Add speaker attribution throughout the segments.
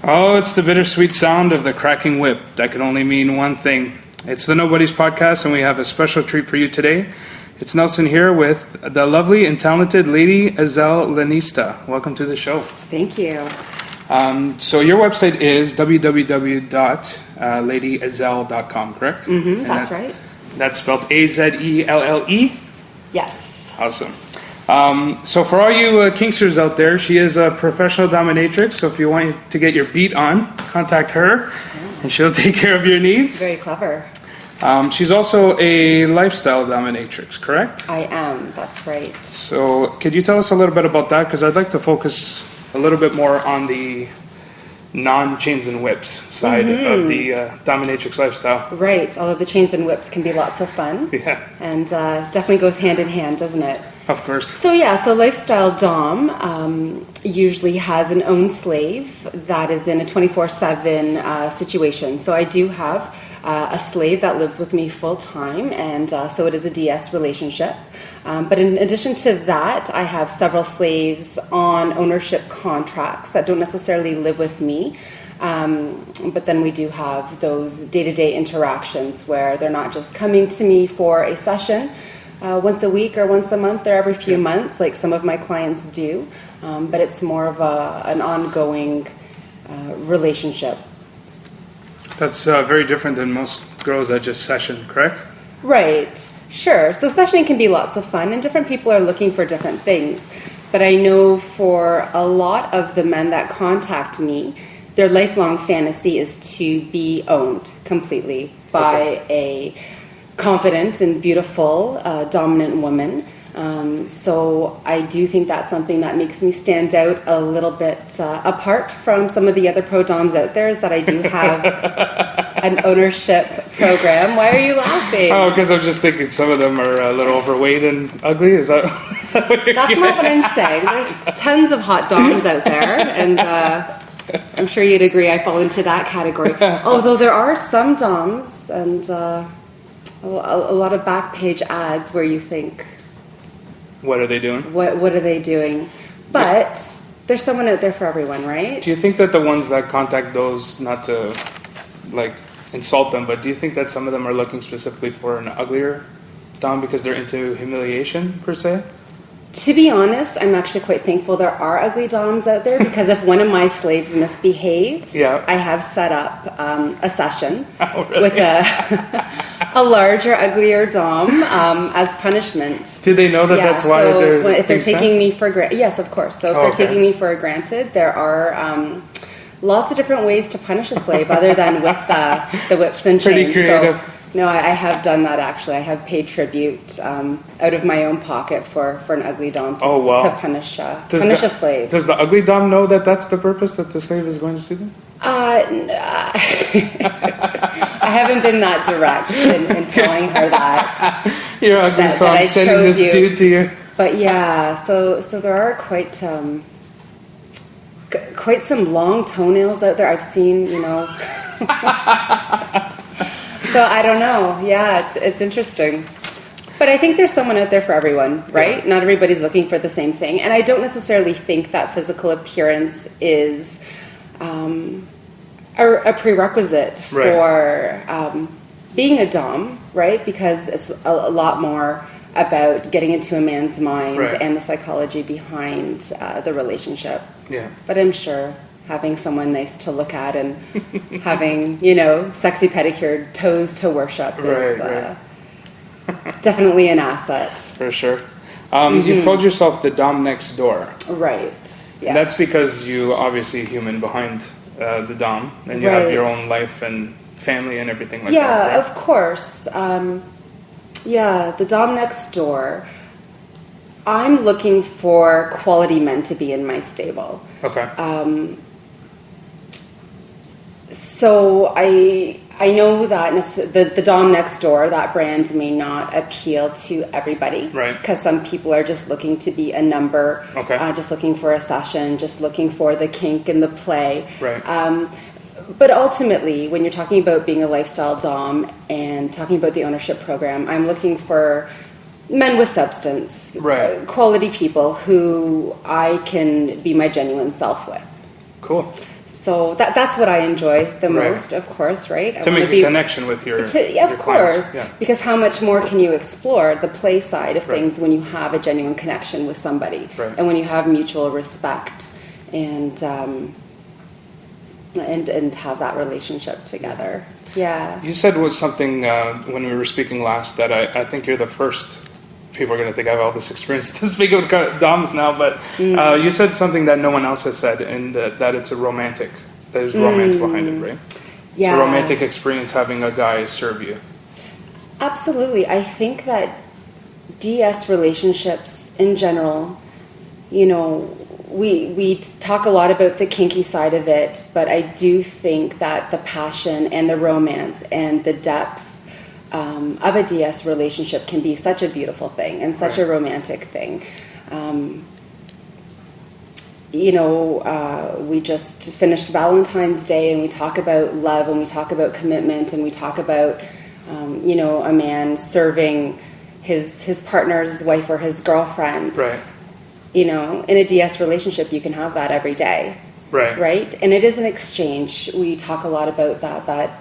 Speaker 1: Oh, it's the bittersweet sound of the cracking whip. That can only mean one thing. It's the Nobody's Podcast, and we have a special treat for you today. It's Nelson here with the lovely and talented Lady Azelle Lanista. Welcome to the show.
Speaker 2: Thank you.
Speaker 1: So your website is www.ladyazelle.com, correct?
Speaker 2: Mm-hmm, that's right.
Speaker 1: That's spelled A-Z-E-L-L-E?
Speaker 2: Yes.
Speaker 1: Awesome. So for all you kinksters out there, she is a professional dominatrix. So if you want to get your beat on, contact her, and she'll take care of your needs.
Speaker 2: Very clever.
Speaker 1: She's also a lifestyle dominatrix, correct?
Speaker 2: I am. That's right.
Speaker 1: So could you tell us a little bit about that? Because I'd like to focus a little bit more on the non-chains and whips side of the dominatrix lifestyle.
Speaker 2: Right. Although the chains and whips can be lots of fun.
Speaker 1: Yeah.
Speaker 2: And definitely goes hand in hand, doesn't it?
Speaker 1: Of course.
Speaker 2: So lifestyle dom usually has an own slave that is in a 24/7 situation. So I do have a slave that lives with me full time, and so it is a DS relationship. But in addition to that, I have several slaves on ownership contracts that don't necessarily live with me. But then we do have those day-to-day interactions where they're not just coming to me for a session once a week or once a month or every few months, like some of my clients do. But it's more of an ongoing relationship.
Speaker 1: That's very different than most girls that just session, correct?
Speaker 2: Right, sure. So sessioning can be lots of fun, and different people are looking for different things. But I know for a lot of the men that contact me, their lifelong fantasy is to be owned completely by a confident and beautiful dominant woman. So I do think that's something that makes me stand out a little bit apart from some of the other pro-doms out there, is that I do have an ownership program. Why are you laughing?
Speaker 1: Oh, because I'm just thinking some of them are a little overweight and ugly. Is that what you're
Speaker 2: That's not what I'm saying. There's tons of hot doms out there, and I'm sure you'd agree I fall into that category. Although there are some doms and a lot of back page ads where you think,
Speaker 1: what are they doing?
Speaker 2: What are they doing? But there's someone out there for everyone, right?
Speaker 1: Do you think that the ones that contact those, not to like insult them, but do you think that some of them are looking specifically for an uglier dom because they're into humiliation per se?
Speaker 2: To be honest, I'm actually quite thankful there are ugly doms out there, because if one of my slaves misbehaves, I have set up a session with a larger, uglier dom as punishment.
Speaker 1: Do they know that that's why
Speaker 2: if they're taking me for granted? Yes, of course. So if they're taking me for granted, there are lots of different ways to punish a slave other than with the whips and chains.
Speaker 1: Pretty creative.
Speaker 2: So, no, I have done that actually. I have paid tribute out of my own pocket for an ugly dom to punish a slave.
Speaker 1: Does the ugly dom know that that's the purpose, that the slave is going to see them?
Speaker 2: I haven't been that direct in telling her that.
Speaker 1: You're ugly, so I'm sending this dude to you.
Speaker 2: But yeah, so there are quite some long toenails out there. I've seen, So I don't know. Yeah, it's interesting. But I think there's someone out there for everyone, right? Yeah. Not everybody's looking for the same thing. And I don't necessarily think that physical appearance is a prerequisite for being a dom, right? Because it's a lot more about getting into a man's mind and the psychology behind the relationship. Yeah. But I'm sure having someone nice to look at and having, sexy pedicured toes to worship is definitely an asset.
Speaker 1: For sure. You've called yourself the Dom next door.
Speaker 2: Right. Yes.
Speaker 1: That's because you obviously human behind the Dom, and you have your own life and family and everything like that.
Speaker 2: Yeah, of course. The Dom next door. I'm looking for quality men to be in my stable. Okay. So I know that the Dom next door, that brand may not appeal to everybody. Right. Because some people are just looking to be a number. Okay. Just looking for a session, just looking for the kink and the play. Right. But ultimately, when you're talking about being a lifestyle Dom and talking about the ownership program, I'm looking for men with substance, quality people who I can be my genuine self with.
Speaker 1: Cool.
Speaker 2: So that's what I enjoy the
Speaker 1: Right.
Speaker 2: most, of course, right?
Speaker 1: To make a connection with your
Speaker 2: Of
Speaker 1: your clients.
Speaker 2: course,
Speaker 1: Yeah.
Speaker 2: because how much more can you explore the play side of
Speaker 1: Right.
Speaker 2: things when you have a genuine connection with somebody,
Speaker 1: Right.
Speaker 2: and when you have mutual respect and have that relationship together. Yeah.
Speaker 1: You said was something when we were speaking last that I think you're the first. People are going to think I have all this experience to speak with Doms now, but you said something that no one else has said, and that it's a romantic. There's romance behind it, right?
Speaker 2: Yeah.
Speaker 1: It's a romantic experience having a guy serve you.
Speaker 2: Absolutely. I think that DS relationships in general, you know, we talk a lot about the kinky side of it, but I do think that the passion and the romance and the depth of a DS relationship can be such a beautiful thing and such a romantic thing. We just finished Valentine's Day, and we talk about love, and we talk about commitment, and we talk about, a man serving his partner, his wife, or his girlfriend.
Speaker 1: Right.
Speaker 2: In a DS relationship, you can have that every day.
Speaker 1: Right.
Speaker 2: Right? And it is an exchange. We talk a lot about that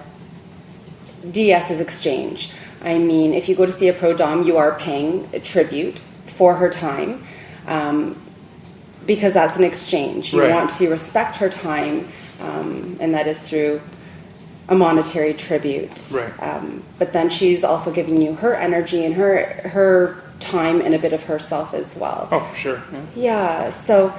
Speaker 2: DS is exchange. I mean, if you go to see a pro dom, you are paying a tribute for her time, because that's an exchange. You want to respect her time, and that is through a monetary tribute.
Speaker 1: Right.
Speaker 2: But then she's also giving you her energy and her time and a bit of herself as well.
Speaker 1: Oh, for sure.
Speaker 2: Yeah. So,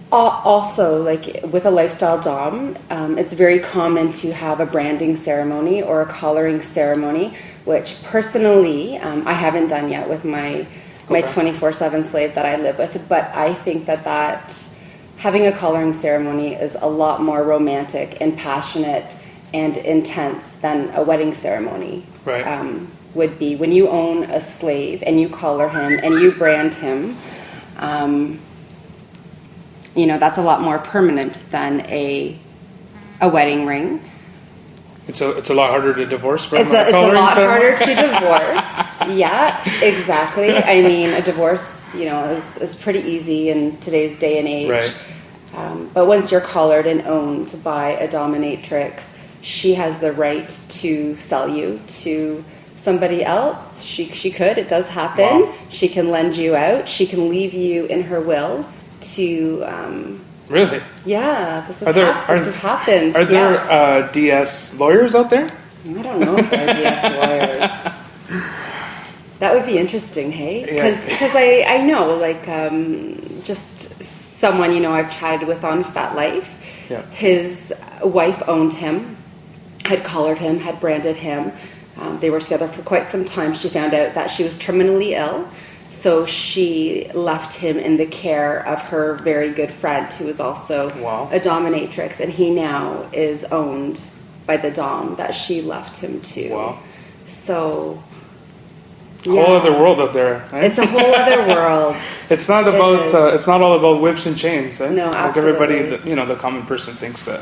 Speaker 2: also, like with a lifestyle dom, it's very common to have a branding ceremony or a collaring ceremony, which personally I haven't done yet with my 24/7 slave that I live with. But I think that having a collaring ceremony is a lot more romantic and passionate and intense than a wedding ceremony.
Speaker 1: Right.
Speaker 2: Would be when you own a slave and you collar him and you brand him. That's a lot more permanent than a wedding ring.
Speaker 1: It's a lot harder to divorce from
Speaker 2: It's a lot harder to divorce. Yeah, exactly. I mean, a divorce, is pretty easy in today's day and age.
Speaker 1: Right.
Speaker 2: But once you're collared and owned by a dominatrix, she has the right to sell you to somebody else. She could. It does happen.
Speaker 1: Wow.
Speaker 2: She can lend you out. She can leave you in her will to
Speaker 1: Really?
Speaker 2: yeah, this has happened.
Speaker 1: Are there
Speaker 2: yes.
Speaker 1: DS lawyers out there?
Speaker 2: I don't know if there are DS lawyers. That would be interesting, hey? Because I know, like, just someone, I've chatted with on FetLife.
Speaker 1: Yeah.
Speaker 2: His wife owned him, had collared him, had branded him. They were together for quite some time. She found out that she was terminally ill. So she left him in the care of her very good friend, who is also a dominatrix, and he now is owned by the dom that she left him to. Wow. So,
Speaker 1: yeah. Whole other world out there. Right?
Speaker 2: It's a whole other world.
Speaker 1: It's not about. It's not all about whips and chains. Right?
Speaker 2: No,
Speaker 1: absolutely.
Speaker 2: Like
Speaker 1: everybody, the common person thinks that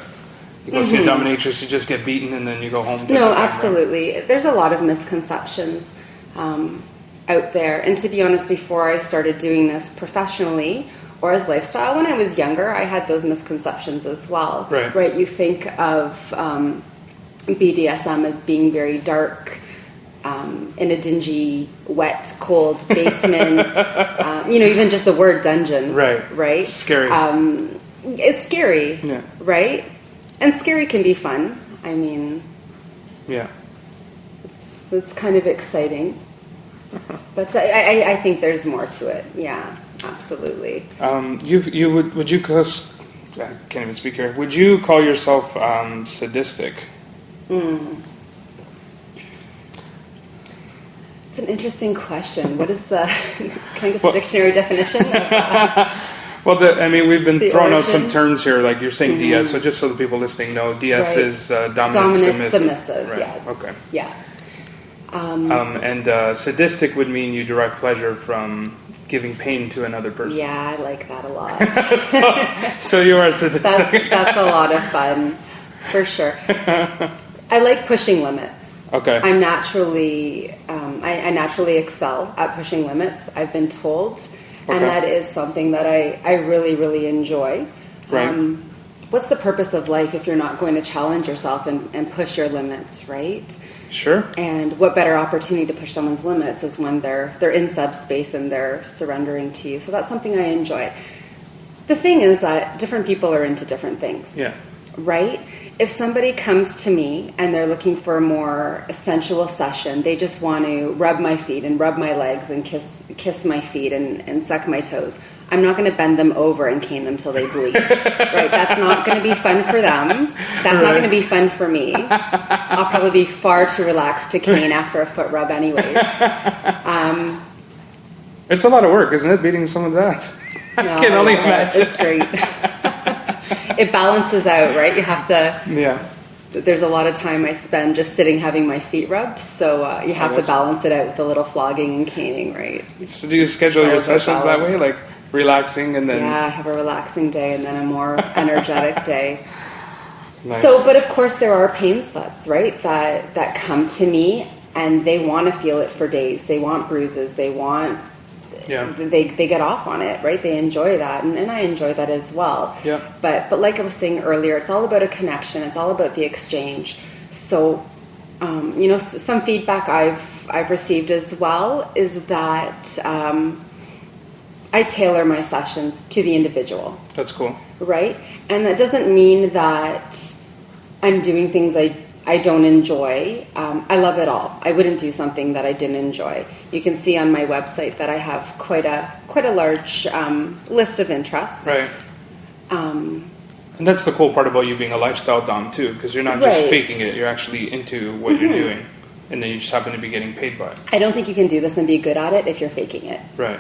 Speaker 1: you go see a dominatrix, you just get beaten, and then you go home.
Speaker 2: No, absolutely. Right? There's a lot of misconceptions out there. And to be honest, before I started doing this professionally or as lifestyle, when I was younger, I had those misconceptions as well. Right? You think of BDSM as being very dark, in a dingy, wet, cold basement. Even just the word dungeon. Right?
Speaker 1: Scary.
Speaker 2: It's scary.
Speaker 1: Yeah.
Speaker 2: Right? And scary can be fun. I mean...
Speaker 1: Yeah.
Speaker 2: It's kind of exciting. But I think there's more to it. Yeah, absolutely.
Speaker 1: Would you I can't even speak here. Would you call yourself sadistic?
Speaker 2: It's an interesting question. What is the... Can I get the dictionary definition?
Speaker 1: Well, we've been throwing out some terms here, like you're saying DS, so just so the people listening know, DS is dominant, submissive. Right.
Speaker 2: Yes.
Speaker 1: Okay.
Speaker 2: Yeah.
Speaker 1: And sadistic would mean you derive pleasure from giving pain to another person.
Speaker 2: Yeah, I like that a lot.
Speaker 1: so you are sadistic.
Speaker 2: That's a lot of fun, for sure. I like pushing limits.
Speaker 1: Okay.
Speaker 2: I'm naturally, I naturally excel at pushing limits, I've been told. And that is something that I really, really enjoy.
Speaker 1: Right.
Speaker 2: What's the purpose of life if you're not going to challenge yourself and push your limits, right?
Speaker 1: Sure.
Speaker 2: And what better opportunity to push someone's limits is when they're in subspace and they're surrendering to you. So that's something I enjoy. The thing is that different people are into different things.
Speaker 1: Yeah.
Speaker 2: Right? If somebody comes to me and they're looking for a more sensual session, they just want to rub my feet and rub my legs and kiss my feet and suck my toes. I'm not going to bend them over and cane them till they bleed. Right? That's not going to be fun for them. That's not going to be fun for me. I'll probably be far too relaxed to cane after a foot rub anyways.
Speaker 1: It's a lot of work, isn't it, beating someone's ass?
Speaker 2: No,
Speaker 1: I can only imagine.
Speaker 2: It's great. It balances out, right? You have to...
Speaker 1: Yeah.
Speaker 2: There's a lot of time I spend just sitting having my feet rubbed, so you have to balance it out with a little flogging and caning, right?
Speaker 1: So do you schedule your sessions that way, like relaxing and then...
Speaker 2: Yeah, I have a relaxing day and then a more energetic day.
Speaker 1: Nice.
Speaker 2: So, but of course there are pain sluts, right, that come to me and they want to feel it for days. They want bruises. They want...
Speaker 1: Yeah.
Speaker 2: They get off on it, right? They enjoy that, and I enjoy that as well.
Speaker 1: Yeah.
Speaker 2: But like I was saying earlier, it's all about a connection. It's all about the exchange. So, some feedback I've received as well is that I tailor my sessions to the individual.
Speaker 1: That's cool.
Speaker 2: Right? And that doesn't mean that I'm doing things I don't enjoy. I love it all. I wouldn't do something that I didn't enjoy. You can see on my website that I have quite a large list of interests.
Speaker 1: Right. And that's the cool part about you being a lifestyle dom too, because you're not just faking it. You're actually into what you're doing, and then you just happen to be getting paid by it.
Speaker 2: I don't think you can do this and be good at it if you're faking it.
Speaker 1: Right.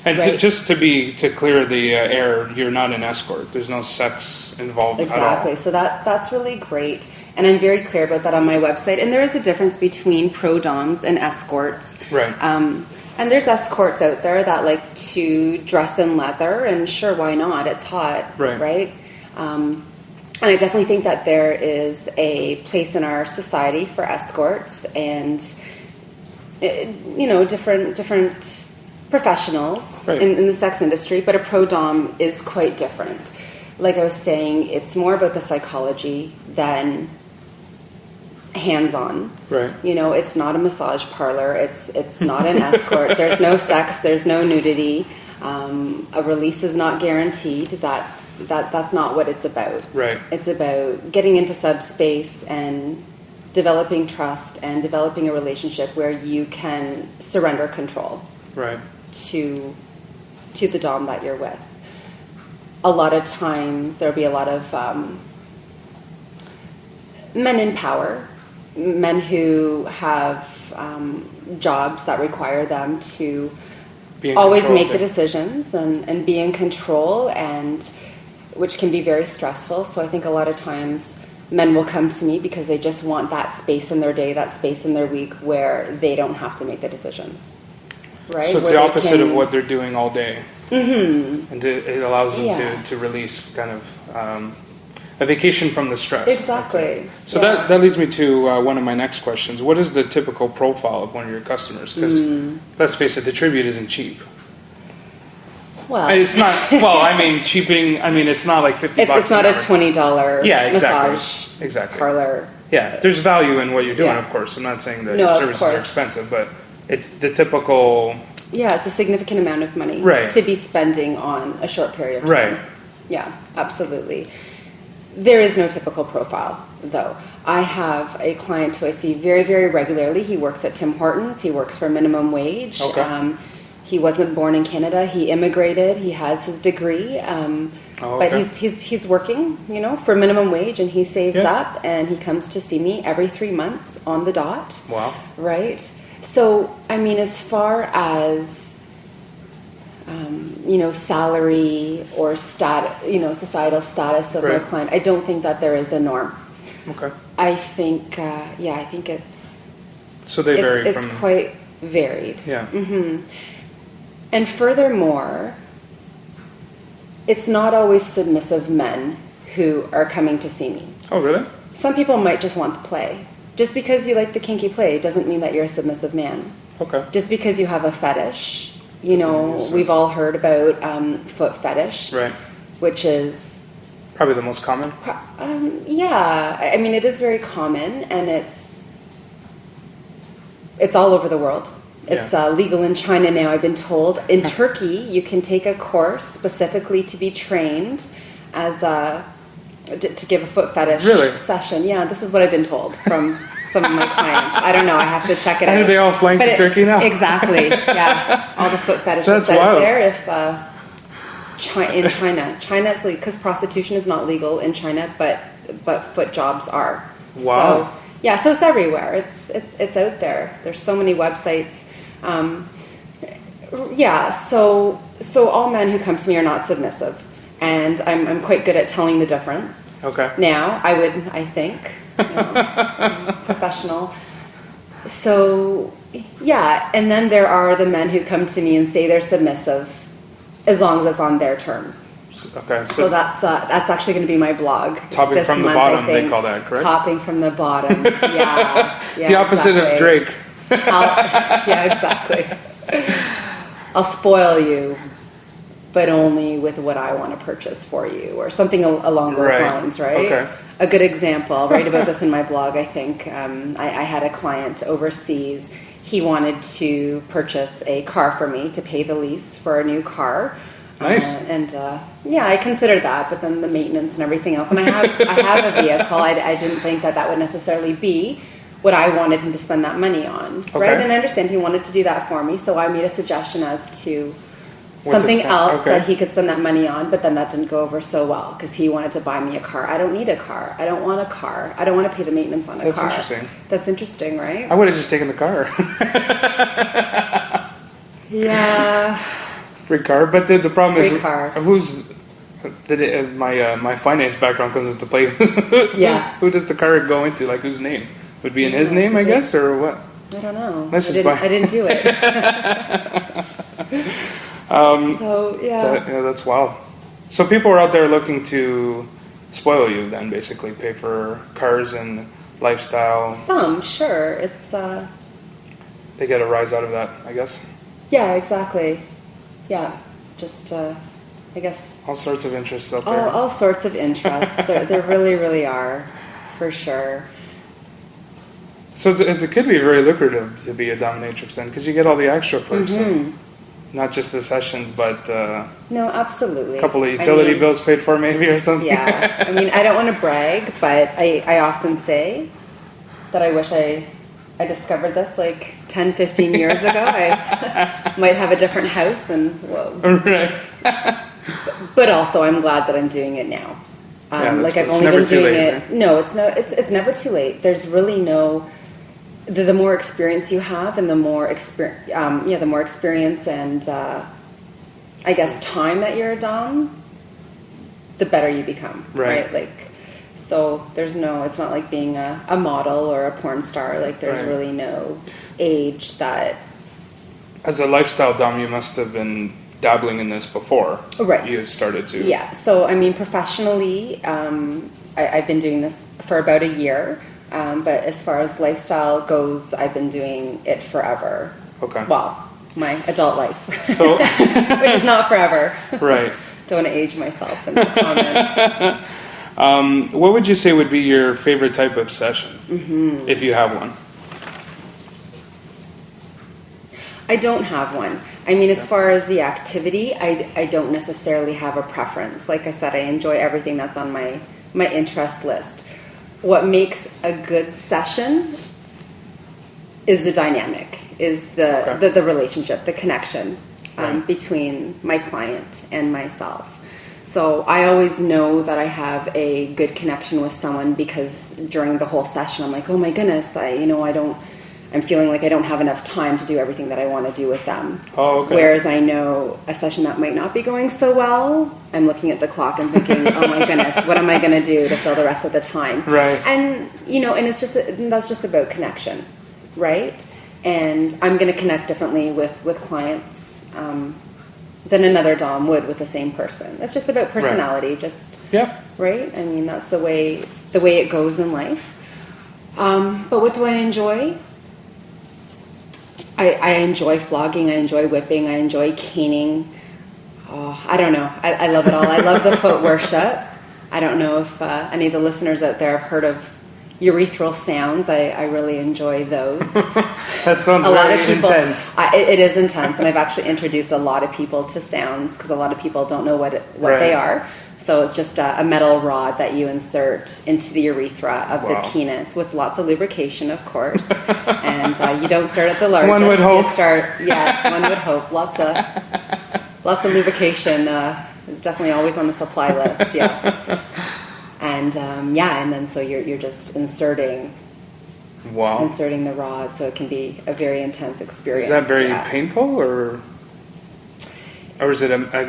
Speaker 1: And to clear the air, you're not an escort. There's no sex involved at all.
Speaker 2: Exactly. So that's really great. And I'm very clear about that on my website. And there is a difference between pro doms and escorts.
Speaker 1: Right.
Speaker 2: And there's escorts out there that like to dress in leather, and sure, why not? It's hot, right? And I definitely think that there is a place in our society for escorts and different professionals in the sex industry. But a pro dom is quite different. Like I was saying, it's more about the psychology than hands-on.
Speaker 1: Right.
Speaker 2: It's not a massage parlor. It's not an escort. There's no sex. There's no nudity. A release is not guaranteed. That's not what it's about.
Speaker 1: Right.
Speaker 2: It's about getting into subspace and developing trust and developing a relationship where you can surrender control.
Speaker 1: Right.
Speaker 2: To the dom that you're with. A lot of times there'll be a lot of men in power, men who have jobs that require them to always make the decisions and be in control, and which can be very stressful. So I think a lot of times men will come to me because they just want that space in their day, that space in their week where they don't have to make the decisions. Right?
Speaker 1: So it's the opposite of what they're doing all day. Mm-hmm. And it allows them to release kind of a vacation from the stress.
Speaker 2: Exactly.
Speaker 1: So that leads me to one of my next questions. What is the typical profile of one of your customers? Because let's face it, the tribute isn't cheap.
Speaker 2: Well,
Speaker 1: it's not. Well, I mean, cheaping. I mean, it's not like $50.
Speaker 2: It's not a $20
Speaker 1: massage
Speaker 2: parlor.
Speaker 1: Yeah, there's value in what you're doing, of course. I'm not saying that services are expensive, but it's the typical.
Speaker 2: Yeah, it's a significant amount of money to be spending on a short period of time. Right. Yeah, absolutely. There is no typical profile, though. I have a client who I see very, very regularly. He works at Tim Hortons. He works for minimum wage. Okay. He wasn't born in Canada. He immigrated. He has his degree. But he's working, for minimum wage, and he saves up, and he comes to see me every 3 months on the dot.
Speaker 1: Wow.
Speaker 2: Right? So, I mean, as far as, salary or societal status of my client, I don't think that there is a norm.
Speaker 1: Okay.
Speaker 2: I think, I think it's...
Speaker 1: So they vary
Speaker 2: It's quite varied.
Speaker 1: Yeah.
Speaker 2: Mm-hmm. And furthermore, it's not always submissive men who are coming to see me.
Speaker 1: Oh, really?
Speaker 2: Some people might just want the play. Just because you like the kinky play doesn't mean that you're a submissive man.
Speaker 1: Okay.
Speaker 2: Just because you have a fetish, we've all heard about foot fetish,
Speaker 1: right?
Speaker 2: Which is
Speaker 1: Probably the most common.
Speaker 2: Yeah, I mean, it is very common, and it's all over the world. It's legal in China now, I've been told. In Turkey, you can take a course specifically to be trained as to give a foot fetish session. Yeah, this is what I've been told from some of my clients. I don't know. I have to check it out.
Speaker 1: Are they all flying to Turkey now?
Speaker 2: Exactly. Yeah, all the foot fetishes
Speaker 1: That's
Speaker 2: out
Speaker 1: wild.
Speaker 2: there. If in China, it's because prostitution is not legal in China, but foot jobs are.
Speaker 1: Wow.
Speaker 2: So, yeah, so it's everywhere. It's out there. There's so many websites. So all men who come to me are not submissive, and I'm quite good at telling the difference.
Speaker 1: Okay.
Speaker 2: Now I think, professional. So yeah, and then there are the men who come to me and say they're submissive, as long as it's on their terms.
Speaker 1: Okay.
Speaker 2: So that's actually going to be my blog.
Speaker 1: Topping
Speaker 2: this
Speaker 1: from
Speaker 2: month,
Speaker 1: the bottom,
Speaker 2: I think.
Speaker 1: they call that, correct?
Speaker 2: Topping from the bottom. Yeah.
Speaker 1: The opposite of Drake.
Speaker 2: Yeah, exactly. I'll spoil you, but only with what I want to purchase for you, or something along those lines, right?
Speaker 1: Okay.
Speaker 2: A good example, I'll write about this in my blog, I think. I had a client overseas. He wanted to purchase a car for me to pay the lease for a new car.
Speaker 1: Nice.
Speaker 2: I considered that, but then the maintenance and everything else. And I have a vehicle. I didn't think that would necessarily be what I wanted him to spend that money on, right? And I understand he wanted to do that for me, so I made a suggestion as to something else that he could spend that money on, but then that didn't go over so well because he wanted to buy me a car. I don't need a car. I don't want a car. I don't want to pay the maintenance on a car.
Speaker 1: That's interesting.
Speaker 2: That's interesting, right?
Speaker 1: I would have just taken the car.
Speaker 2: Yeah.
Speaker 1: Free car, but the problem
Speaker 2: Free
Speaker 1: is
Speaker 2: car.
Speaker 1: my finance background comes into play.
Speaker 2: Yeah.
Speaker 1: Who does the car go into? Like whose name? Would be in his name, I guess, or what?
Speaker 2: I don't know.
Speaker 1: I
Speaker 2: didn't do it.
Speaker 1: That's wild. So people are out there looking to spoil you, then basically pay for cars and lifestyle.
Speaker 2: Some, sure. It's
Speaker 1: they get a rise out of that, I guess.
Speaker 2: Yeah, exactly. Yeah, just I guess
Speaker 1: all sorts of interests out there.
Speaker 2: All sorts of interests. there really, really are, for sure.
Speaker 1: So it could be very lucrative to be a dominatrix then, because you get all the extra perks, not just the sessions, but
Speaker 2: no, absolutely.
Speaker 1: A couple of utility bills paid for, maybe, or something.
Speaker 2: Yeah, I mean, I don't want to brag, but I often say that I wish I discovered this like 10, 15 years ago. I might have a different house, and whoa.
Speaker 1: Right.
Speaker 2: But also, I'm glad that I'm doing it now. Like I've only been doing it. Right? No, it's never too late. There's really no. The more experience you have, and the more experience and I guess time that you're a dom, the better you become. Right? Like, so there's no. It's not like being a model or a porn star. Like there's really no age that.
Speaker 1: As a lifestyle dom, you must have been dabbling in this before. Right. You started to.
Speaker 2: Yeah. So I mean, professionally, I've been doing this for about a year. But as far as lifestyle goes, I've been doing it forever.
Speaker 1: Okay.
Speaker 2: Well, my adult life.
Speaker 1: So,
Speaker 2: which is not forever.
Speaker 1: Right.
Speaker 2: Don't want to age myself in the comments.
Speaker 1: What would you say would be your favorite type of session, if you have one?
Speaker 2: I don't have one. I mean, as far as the activity, I don't necessarily have a preference. Like I said, I enjoy everything that's on my interest list. What makes a good session is the dynamic, is the relationship, the connection between my client and myself. So I always know that I have a good connection with someone because during the whole session, I'm like, oh my goodness, I'm feeling like I don't have enough time to do everything that I want to do with them.
Speaker 1: Oh, okay.
Speaker 2: Whereas I know a session that might not be going so well, I'm looking at the clock and thinking, oh my goodness, what am I going to do to fill the rest of the time?
Speaker 1: Right.
Speaker 2: And, and that's just about connection, right? And I'm going to connect differently with clients than another dom would with the same person. It's just about personality, right? I mean, that's the way it goes in life. But what do I enjoy? I enjoy flogging, I enjoy whipping, I enjoy caning. Oh, I don't know. I love it all. I love the foot worship. I don't know if any of the listeners out there have heard of urethral sounds. I really enjoy those.
Speaker 1: That sounds very intense.
Speaker 2: It is intense, and I've actually introduced a lot of people to sounds because a lot of people don't know what they are. So it's just a metal rod that you insert into the urethra of the penis with lots of lubrication, of course. And you don't start at the largest.
Speaker 1: One would hope.
Speaker 2: One would hope. Lots of lubrication is definitely always on the supply list. Yes. And and then so you're just inserting the rod, so it can be a very intense experience.
Speaker 1: Is that very painful, or is it, I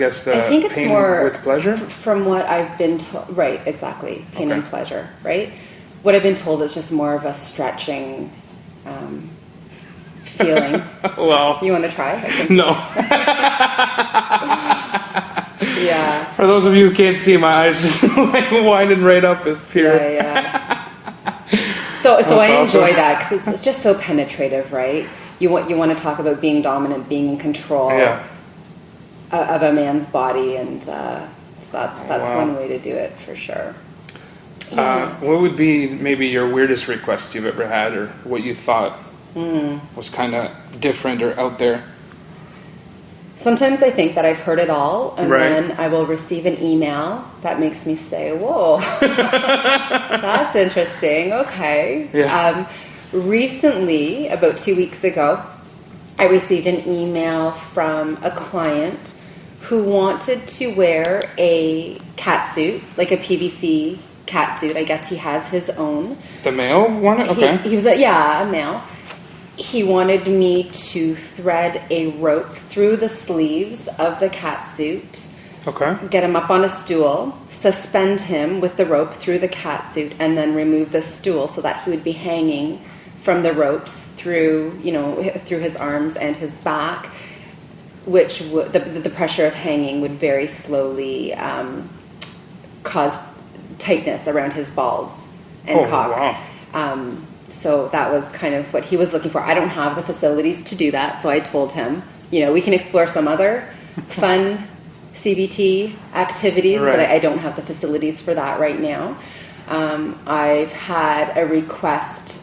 Speaker 1: think it's pain more with pleasure?
Speaker 2: From what I've been told, right, exactly, pain and pleasure, right? What I've been told is just more of a stretching feeling.
Speaker 1: Well,
Speaker 2: you want to try?
Speaker 1: No.
Speaker 2: Yeah.
Speaker 1: For those of you who can't see, my eyes just like winding right up with fear.
Speaker 2: Yeah. So I enjoy that because it's just so penetrative, right? You want to talk about being dominant, being in control of a man's body, and that's one way to do it for sure. Yeah.
Speaker 1: What would be maybe your weirdest request you've ever had, or what you thought was kind of different or out there?
Speaker 2: Sometimes I think that I've heard it all, and then I will receive an email that makes me say, whoa, that's interesting, okay.
Speaker 1: Yeah.
Speaker 2: Recently, about 2 weeks ago, I received an email from a client who wanted to wear a cat suit, like a PVC cat suit. I guess he has his own.
Speaker 1: The male one? Okay.
Speaker 2: He was a male. He wanted me to thread a rope through the sleeves of the cat suit.
Speaker 1: Okay.
Speaker 2: Get him up on a stool, suspend him with the rope through the cat suit, and then remove the stool so that he would be hanging from the ropes through his arms and his back, which the pressure of hanging would very slowly cause tightness around his balls and cock.
Speaker 1: Wow.
Speaker 2: So that was kind of what he was looking for. I don't have the facilities to do that, so I told him, we can explore some other fun CBT activities, but I don't have the facilities for that right now. I've had a request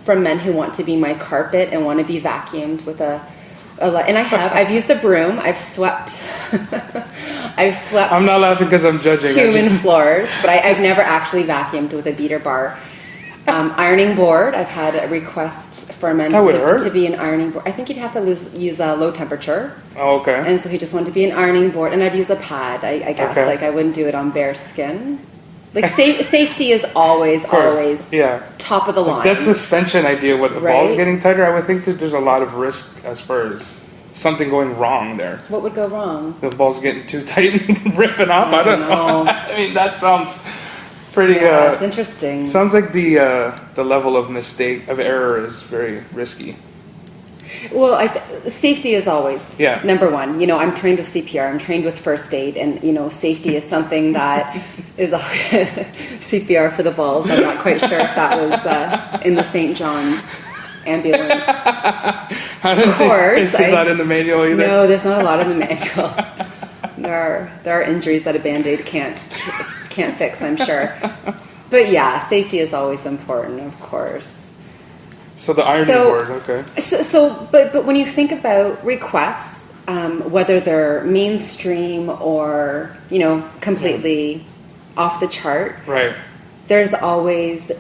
Speaker 2: from men who want to be my carpet and want to be vacuumed with and I've used a broom. I've swept. I'm
Speaker 1: not laughing because I'm judging.
Speaker 2: Human floors, but I've never actually vacuumed with a beater bar. Ironing board. I've had a request for men to be an ironing board. I think you'd have to use a low temperature.
Speaker 1: Oh, okay.
Speaker 2: And so he just wanted to be an ironing board, and I'd use a pad. I guess I wouldn't do it on bare skin. Like safety is always top of the line.
Speaker 1: That suspension idea with the balls getting tighter, I would think that there's a lot of risk as far as something going wrong there.
Speaker 2: What would go wrong?
Speaker 1: The balls getting too tight and ripping off. I don't know. I mean, that sounds pretty.
Speaker 2: It's interesting.
Speaker 1: Sounds like the level of error is very risky.
Speaker 2: Well, safety is always number one. I'm trained with CPR. I'm trained with first aid, and safety is something that is a CPR for the balls. I'm not quite sure if that was in the St. John's ambulance.
Speaker 1: Of course, I see that in the manual either.
Speaker 2: No, there's not a lot in the manual. There are injuries that a Band-Aid can't fix, I'm sure. But safety is always important, of course.
Speaker 1: So the ironing board, okay.
Speaker 2: But when you think about requests, whether they're mainstream or completely off the chart,
Speaker 1: right?
Speaker 2: There's always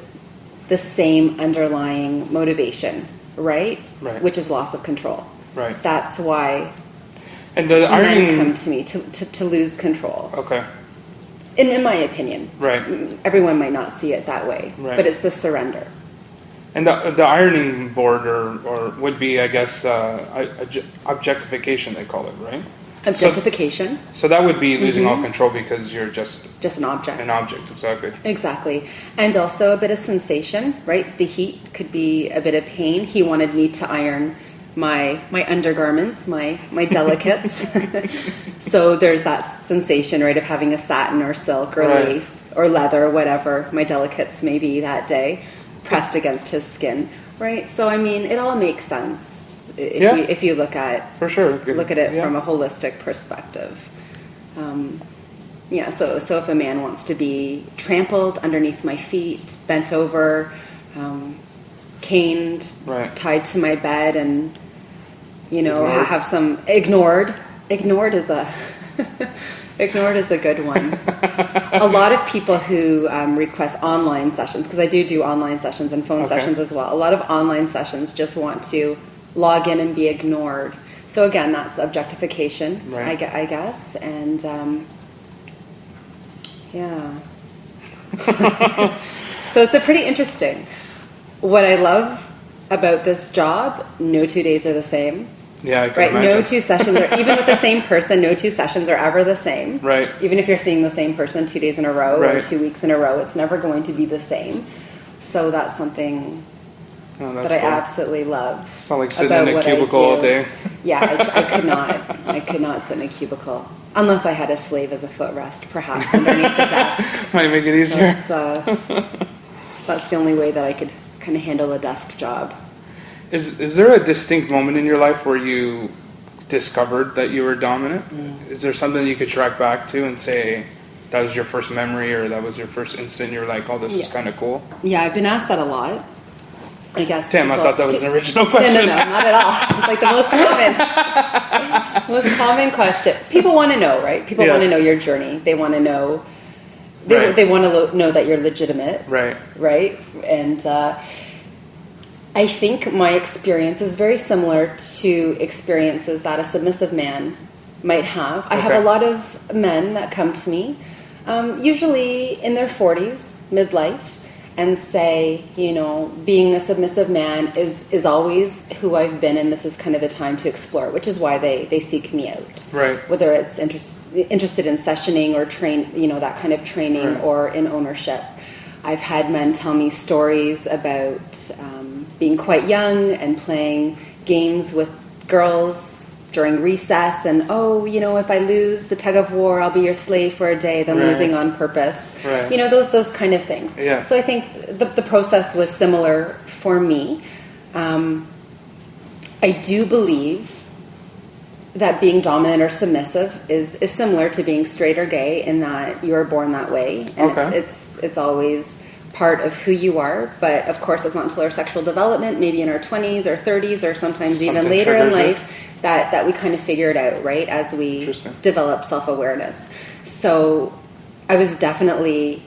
Speaker 2: the same underlying motivation, right?
Speaker 1: Right.
Speaker 2: Which is loss of control.
Speaker 1: Right.
Speaker 2: That's why.
Speaker 1: And the ironing
Speaker 2: men come to me to lose control.
Speaker 1: Okay.
Speaker 2: In my opinion,
Speaker 1: right.
Speaker 2: Everyone might not see it that way, but it's the surrender.
Speaker 1: And the ironing board or would be, I guess, objectification, they call it, right?
Speaker 2: Objectification.
Speaker 1: So that would be losing all control because you're just
Speaker 2: an object.
Speaker 1: An object, exactly.
Speaker 2: Exactly. And also a bit of sensation, right? The heat could be a bit of pain. He wanted me to iron my undergarments, my delicates. So there's that sensation, right, of having a satin or silk or lace or leather or whatever my delicates may be that day pressed against his skin, right? So I mean, it all makes sense if you look at
Speaker 1: for sure
Speaker 2: look at it from a holistic perspective. Yeah, so if a man wants to be trampled underneath my feet, bent over, caned,
Speaker 1: Right.
Speaker 2: tied to my bed, and
Speaker 1: Ignored.
Speaker 2: have some ignored is a ignored is a good one. A lot of people who request online sessions, because I do online sessions and phone
Speaker 1: Okay.
Speaker 2: sessions as well. A lot of online sessions just want to log in and be ignored. So again, that's objectification,
Speaker 1: Right.
Speaker 2: I guess, and yeah. So it's a pretty interesting. What I love about this job, no 2 days are the same.
Speaker 1: Yeah, I can
Speaker 2: Right,
Speaker 1: imagine.
Speaker 2: no two sessions are, even with the same person, no two sessions are ever the same.
Speaker 1: Right.
Speaker 2: Even if you're seeing the same person 2 days in a row or
Speaker 1: Right.
Speaker 2: 2 weeks in a row, it's never going to be the same. So that's something
Speaker 1: Oh, that's
Speaker 2: that I
Speaker 1: cool.
Speaker 2: absolutely love.
Speaker 1: It's not like sitting
Speaker 2: about
Speaker 1: in a
Speaker 2: what I
Speaker 1: cubicle all
Speaker 2: do.
Speaker 1: day.
Speaker 2: Yeah, I could not sit in a cubicle. Unless I had a slave as a footrest, perhaps, underneath the desk.
Speaker 1: Might make it easier.
Speaker 2: That's the only way that I could kind of handle a desk job.
Speaker 1: Is there a distinct moment in your life where you discovered that you were dominant? Is there something you could track back to and say that was your first memory or that was your first instant you were like, oh, this is kind of cool?
Speaker 2: Yeah, I've been asked that a lot. I guess.
Speaker 1: Damn, I thought that was an original question.
Speaker 2: No, not at all. It's like the most common question. People want to know, right? People want to know your journey. They want to know. They want to know that you're legitimate.
Speaker 1: Right.
Speaker 2: Right. And I think my experience is very similar to experiences that a submissive man might have. I have a lot of men that come to me, usually in their 40s, midlife, and say, being a submissive man is always who I've been, and this is kind of the time to explore, which is why they seek me out.
Speaker 1: Right.
Speaker 2: Whether it's interested in sessioning or that kind of training,
Speaker 1: Right.
Speaker 2: or in ownership. I've had men tell me stories about being quite young and playing games with girls during recess, and if I lose the tug of war, I'll be your slave for a day, then
Speaker 1: Right.
Speaker 2: losing on purpose.
Speaker 1: Right.
Speaker 2: Those kind of things.
Speaker 1: Yeah.
Speaker 2: So I think the process was similar for me. I do believe that being dominant or submissive is similar to being straight or gay, in that you are born that way, and
Speaker 1: Okay.
Speaker 2: it's always part of who you are. But of course, it's not until our sexual development, maybe in our 20s or 30s, or sometimes even
Speaker 1: Something
Speaker 2: later in
Speaker 1: triggers it.
Speaker 2: life, that we kind of figure it out, right, as we
Speaker 1: Interesting.
Speaker 2: develop self-awareness. So I was definitely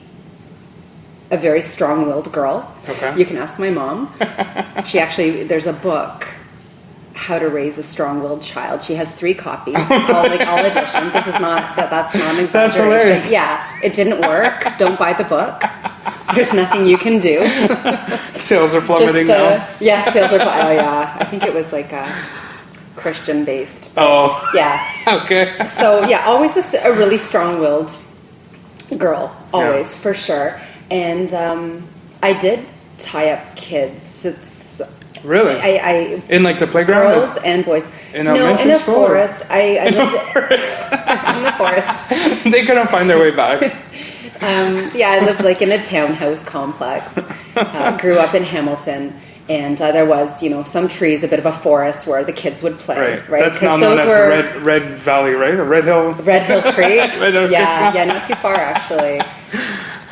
Speaker 2: a very strong-willed girl.
Speaker 1: Okay.
Speaker 2: You can ask my mom. There's a book, How to Raise a Strong-Willed Child. She has 3 copies, all editions. That's not an exaggeration.
Speaker 1: That's hilarious.
Speaker 2: Yeah, it didn't work. Don't buy the book. There's nothing you can do.
Speaker 1: Sales are plummeting now.
Speaker 2: Yeah, sales are. Oh yeah, I think it was like Christian-based.
Speaker 1: Oh.
Speaker 2: Yeah.
Speaker 1: Okay.
Speaker 2: So yeah, always a really strong-willed girl, always, for sure. And I did tie up kids.
Speaker 1: Really?
Speaker 2: I
Speaker 1: In like the playground?
Speaker 2: girls and boys.
Speaker 1: In
Speaker 2: no,
Speaker 1: elementary
Speaker 2: in a
Speaker 1: school, or-
Speaker 2: forest. I lived
Speaker 1: Forest.
Speaker 2: in the forest.
Speaker 1: They couldn't find their way back.
Speaker 2: I lived like in a townhouse complex. Grew up in Hamilton, and there was, some trees, a bit of a forest where the kids would play. Right.
Speaker 1: That's now known as the Red Valley, right? Or Red Hill.
Speaker 2: Red Hill Creek.
Speaker 1: Red Hill Creek.
Speaker 2: Yeah, not too far actually.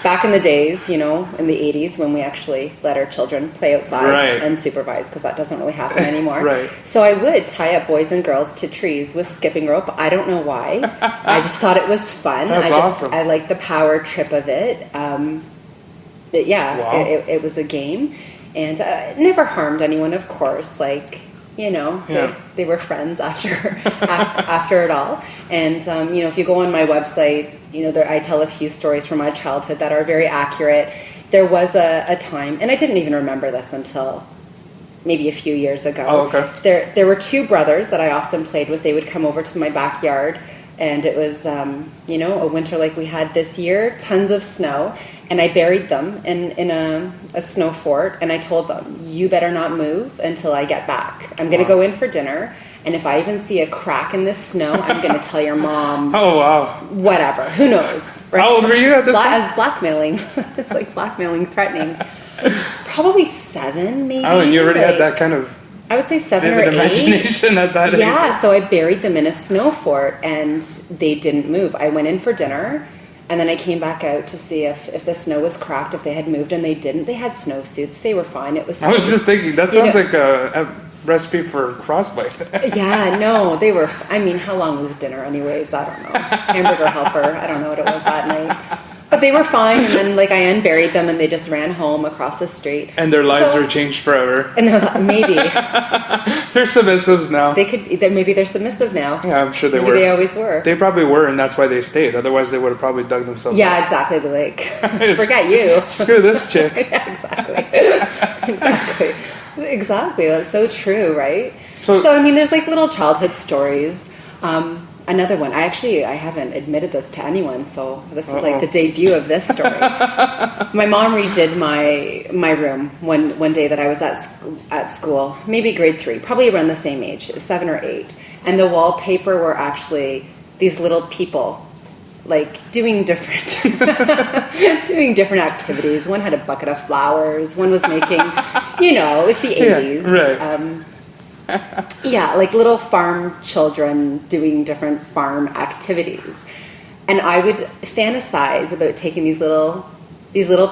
Speaker 2: Back in the days, in the 80s, when we actually let our children play outside
Speaker 1: Right.
Speaker 2: and supervise, because that doesn't really happen anymore.
Speaker 1: Right.
Speaker 2: So I would tie up boys and girls to trees with skipping rope. I don't know why. I just thought it was fun.
Speaker 1: That's awesome.
Speaker 2: I liked the power trip of it.
Speaker 1: Wow.
Speaker 2: It was a game, and it never harmed anyone, of course. They were friends after it all. And if you go on my website, I tell a few stories from my childhood that are very accurate. There was a time, and I didn't even remember this until maybe a few years ago.
Speaker 1: Oh, okay.
Speaker 2: There were 2 brothers that I often played with. They would come over to my backyard, and it was a winter like we had this year, tons of snow, and I buried them in a snow fort, and I told them, you better not move until I get back. I'm going to go in for dinner, and if I even see a crack in this snow, I'm going to tell your mom.
Speaker 1: Oh, wow.
Speaker 2: Whatever. Who knows? Right?
Speaker 1: How old were you at this time?
Speaker 2: As blackmailing. It's like blackmailing, threatening. Probably 7, maybe.
Speaker 1: Oh, and you already had that kind of
Speaker 2: I would say 7 or
Speaker 1: vivid
Speaker 2: 8.
Speaker 1: imagination at that age.
Speaker 2: Yeah, so I buried them in a snow fort, and they didn't move. I went in for dinner. And then I came back out to see if the snow was cracked, if they had moved, and they didn't. They had snowsuits. They were fine. It was.
Speaker 1: I was just thinking, that sounds like a recipe for frostbite.
Speaker 2: Yeah, no, they were. I mean, how long was dinner anyways? I don't know. Hamburger helper. I don't know what it was that night. But they were fine, and then I unburied them, and they just ran home across the street.
Speaker 1: And their lives are changed forever.
Speaker 2: And maybe
Speaker 1: they're submissives now.
Speaker 2: Maybe they're submissive now.
Speaker 1: Yeah, I'm sure they were.
Speaker 2: Maybe they always were.
Speaker 1: They probably were, and that's why they stayed. Otherwise, they would have probably dug themselves.
Speaker 2: Yeah,
Speaker 1: up.
Speaker 2: exactly. Like, forget you.
Speaker 1: Screw this chick.
Speaker 2: Yeah, exactly. That's so true, right? So I mean, there's like little childhood stories. Another one. I haven't admitted this to anyone, so this is like the debut of this story. My mom redid my room one day that I was at school, maybe grade 3, probably around the same age, 7 or 8, and the wallpaper were actually these little people, like doing different activities. One had a bucket of flowers. One was making, it's the 80s.
Speaker 1: Yeah, right.
Speaker 2: Yeah, like little farm children doing different farm activities. And I would fantasize about taking these little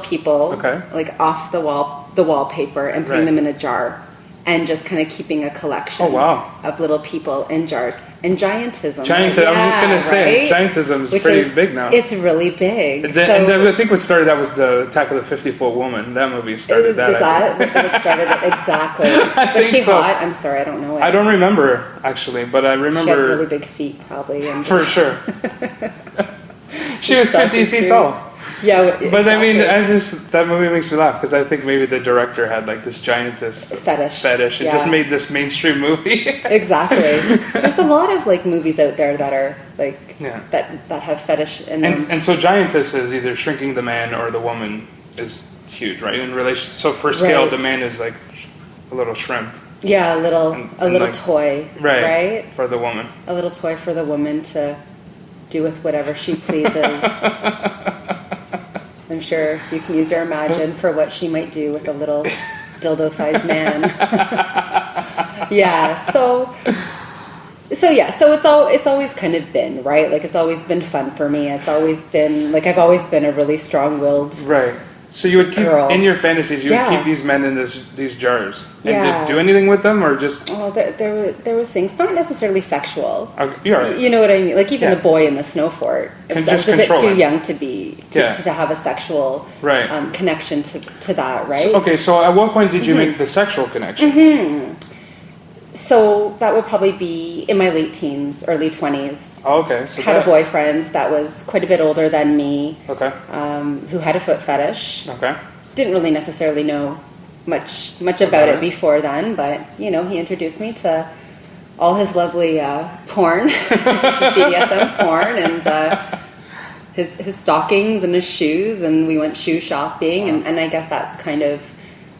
Speaker 2: people like off the wallpaper and putting them in a jar and just kind of keeping a collection of little people in jars. And giantism.
Speaker 1: I was just going to say, giantism is pretty big now.
Speaker 2: It's really big.
Speaker 1: And I think what started that was the Attack of the 50-Foot Woman. That movie started that.
Speaker 2: Is that what started it? Exactly. Was she hot? I'm sorry, I don't know.
Speaker 1: I don't remember, actually, but I remember...
Speaker 2: She had really big feet, probably.
Speaker 1: For sure. She was 50 feet tall.
Speaker 2: Yeah, exactly.
Speaker 1: But I mean, that movie makes me laugh because I think maybe the director had like this giantess fetish and just made this mainstream movie.
Speaker 2: Exactly. There's a lot of like movies out there that are like that have fetish in them.
Speaker 1: And so giantess is either shrinking the man or the woman is huge, right? In relation, so for scale, the man is like a little shrimp.
Speaker 2: Yeah, a little toy, right?
Speaker 1: For the woman.
Speaker 2: A little toy for the woman to do with whatever she pleases. I'm sure you can use your imagine for what she might do with a little dildo-sized man. So it's always kind of been, right? Like it's always been fun for me. It's always been like I've always been a really strong-willed
Speaker 1: So you would keep
Speaker 2: girl.
Speaker 1: In your fantasies. You would keep these men in these jars and do anything with them, or just?
Speaker 2: Oh, there was things not necessarily sexual.
Speaker 1: Okay,
Speaker 2: you know what I mean? Like even the boy in the snow fort. I was a bit too young to have a sexual connection to that, right?
Speaker 1: So at what point did you make the sexual connection?
Speaker 2: Mm-hmm. So that would probably be in my late teens, early 20s.
Speaker 1: Oh, okay. So
Speaker 2: had a boyfriend that was quite a bit older than me.
Speaker 1: Okay.
Speaker 2: Who had a foot fetish.
Speaker 1: Okay.
Speaker 2: Didn't really necessarily know much about it before then, but he introduced me to all his lovely porn, BDSM porn, and his stockings and his shoes, and we went shoe shopping, and I guess that's kind of,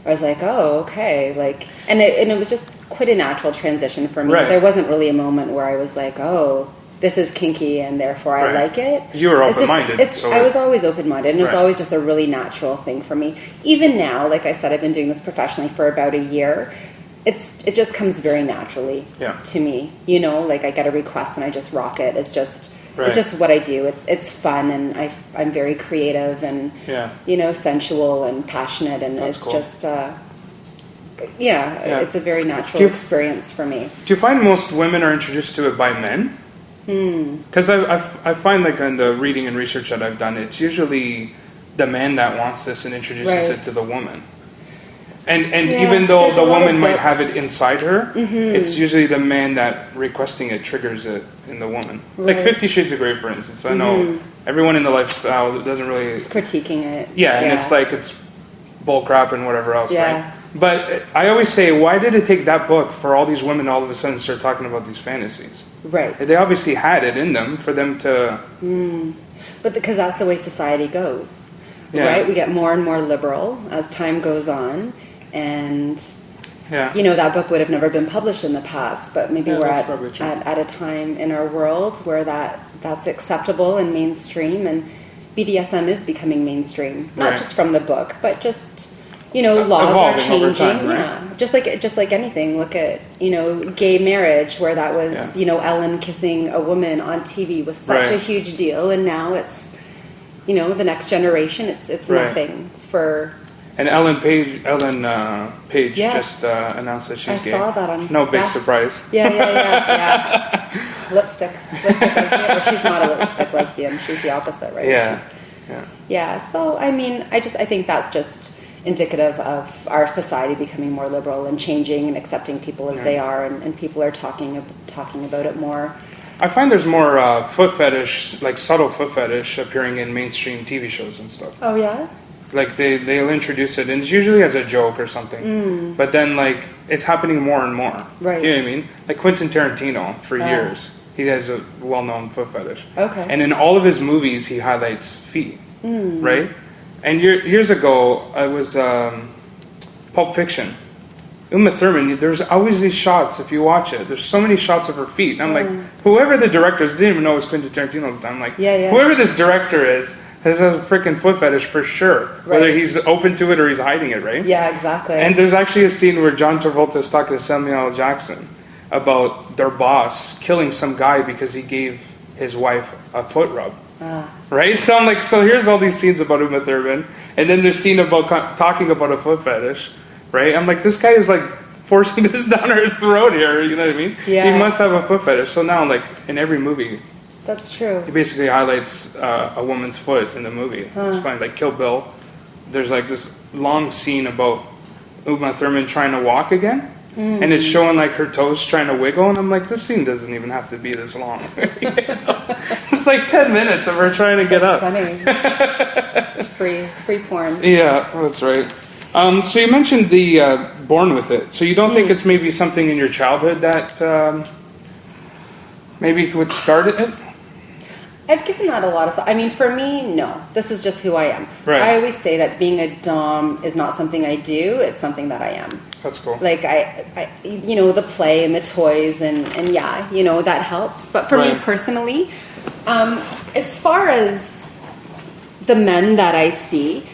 Speaker 2: I was like, oh, okay, like, and it was just quite a natural transition for me.
Speaker 1: Right.
Speaker 2: There wasn't really a moment where I was like, oh, this is kinky and therefore I like it.
Speaker 1: You were open-minded.
Speaker 2: I was always open-minded, and it was always just a really natural thing for me. Even now, like I said, I've been doing this professionally for about a year. It just comes very naturally to me. Like I get a request and I just rock it. It's just what I do. It's fun, and I'm very creative and sensual and passionate, and it's cool. Just it's a very natural experience for me.
Speaker 1: Do you find most women are introduced to it by men? Because I find, like, in the reading and research that I've done, it's usually the man that wants this and introduces it to the woman. And even though the woman might have it inside her, it's usually the man that requesting it triggers it in the woman. Like 50 Shades of Grey, for instance. I know everyone in the lifestyle doesn't really... It's
Speaker 2: critiquing it.
Speaker 1: Yeah, and it's like it's bull crap and whatever else, right? But I always say, why did it take that book for all these women all of a sudden start talking about these fantasies?
Speaker 2: Right.
Speaker 1: They obviously had it in them for them to...
Speaker 2: But because that's the way society goes, right? We get more and more liberal as time goes on, and that book would have never been published in the past, but maybe we're at a time in our world where that's acceptable and mainstream, and BDSM is becoming mainstream, not just from the book, but just... laws are changing. Time, just like anything. Look at gay marriage, where that was Ellen kissing a woman on TV was such a huge deal, and now it's the next generation, it's
Speaker 1: Right.
Speaker 2: nothing for.
Speaker 1: And Ellen Page just announced that she's gay.
Speaker 2: I saw that on.
Speaker 1: No big surprise.
Speaker 2: Yeah. Lipstick lesbian. Or she's not a lipstick lesbian. She's the opposite, right?
Speaker 1: Yeah.
Speaker 2: Yeah. So I mean, I think that's just indicative of our society becoming more liberal and changing and accepting people as they are, and people are talking about it more.
Speaker 1: I find there's more foot fetish, like subtle foot fetish, appearing in mainstream TV shows and stuff.
Speaker 2: Oh yeah.
Speaker 1: Like they'll introduce it, and it's usually as a joke or something. But then like it's happening more and more.
Speaker 2: Right.
Speaker 1: You know what I mean? Like Quentin Tarantino, for years, he has a well-known foot fetish.
Speaker 2: Okay.
Speaker 1: And in all of his movies, he highlights feet. Right. And years ago, I was Pulp Fiction. Uma Thurman, there's always these shots, if you watch it, there's so many shots of her feet. And I'm like, whoever the director is, didn't even know it was Quentin Tarantino at the time. I'm like, whoever this director is, has a freaking foot fetish for sure. Right. Whether he's open to it or he's hiding it, right?
Speaker 2: Yeah, exactly.
Speaker 1: And there's actually a scene where John Travolta is talking to Samuel L. Jackson about their boss killing some guy because he gave his wife a foot rub. Right? So I'm like, so here's all these scenes about Uma Thurman, and then there's scene about talking about a foot fetish, right? I'm like, this guy is like forcing this down her throat here, you know what I mean?
Speaker 2: Yeah.
Speaker 1: He must have a foot fetish. So now, like, in every movie,
Speaker 2: that's true.
Speaker 1: he basically highlights a woman's foot in the movie. It's fine. Like Kill Bill, there's like this long scene about Uma Thurman trying to walk again. And it's showing like her toes trying to wiggle, and I'm like, this scene doesn't even have to be this long. You know? It's like 10 minutes of her trying to get up.
Speaker 2: Funny. It's free porn.
Speaker 1: Yeah, that's right. So you mentioned the Born With It. So you don't think it's maybe something in your childhood that maybe would start it?
Speaker 2: I've given that a lot of thought. I mean, for me, no. This is just who I am.
Speaker 1: Right.
Speaker 2: I always say that being a dom is not something I do. It's something that I am.
Speaker 1: That's cool.
Speaker 2: Like, I the play and the toys and yeah, that helps. But for me personally, as far as the men that I see,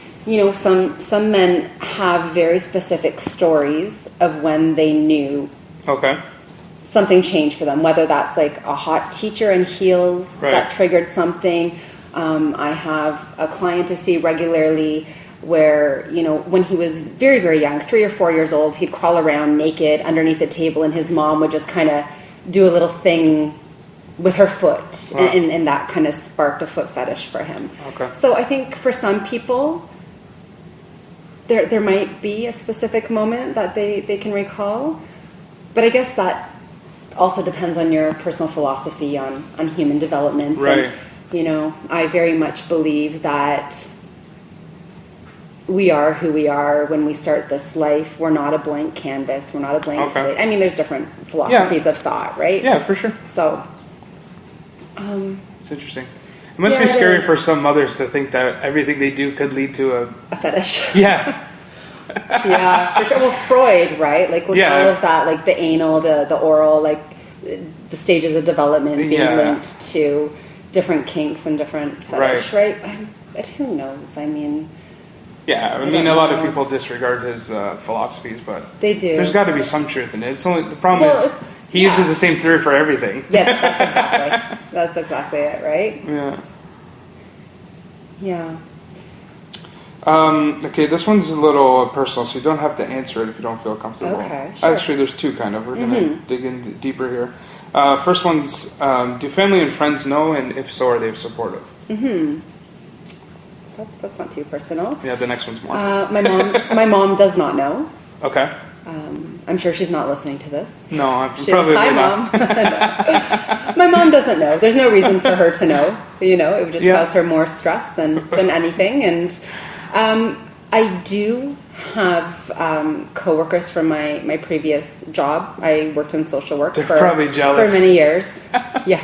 Speaker 2: some men have very specific stories of when they knew something changed for them, whether that's like a hot teacher in heels that triggered something. I have a client to see regularly where, when he was very, very young, 3 or 4 years old, he'd crawl around naked underneath the table, and his mom would just kind of do a little thing with her foot, and that kind of sparked a foot fetish for him.
Speaker 1: Okay.
Speaker 2: So I think for some people, there might be a specific moment that they can recall, but I guess that also depends on your personal philosophy on human development.
Speaker 1: Right.
Speaker 2: And, I very much believe that we are who we are when we start this life. We're not a blank canvas. We're not a blank slate. I mean, there's different philosophies of thought, right?
Speaker 1: Yeah, for sure.
Speaker 2: So,
Speaker 1: it's interesting. It must be scary for some mothers to think that everything they do could lead to a
Speaker 2: fetish.
Speaker 1: Yeah.
Speaker 2: Yeah, for sure. Well, Freud, right? Like with all of that, like the anal, the oral, like the stages of development being linked to different kinks and different fetish, right? But who knows? I mean...
Speaker 1: Yeah, I mean, a lot of people disregard his philosophies, but
Speaker 2: they do.
Speaker 1: There's got to be some truth in it. It's only the problem is he uses the same theory for everything.
Speaker 2: Yeah, that's exactly it, right?
Speaker 1: Yeah. Okay, this one's a little personal, so you don't have to answer it if you don't feel comfortable.
Speaker 2: Okay, sure.
Speaker 1: Actually, there's two kind of. We're gonna dig in deeper here. First one's, do family and friends know, and if so, are they supportive?
Speaker 2: That's not too personal.
Speaker 1: Yeah, the next one's more.
Speaker 2: My mom does not know.
Speaker 1: Okay.
Speaker 2: I'm sure she's not listening to this.
Speaker 1: No, I'm probably
Speaker 2: Hi,
Speaker 1: not.
Speaker 2: Mom. My mom doesn't know. There's no reason for her to know. It would just cause her more stress than anything. And I do have coworkers from my previous job. I worked in social work
Speaker 1: They're probably jealous.
Speaker 2: For many years. Yeah.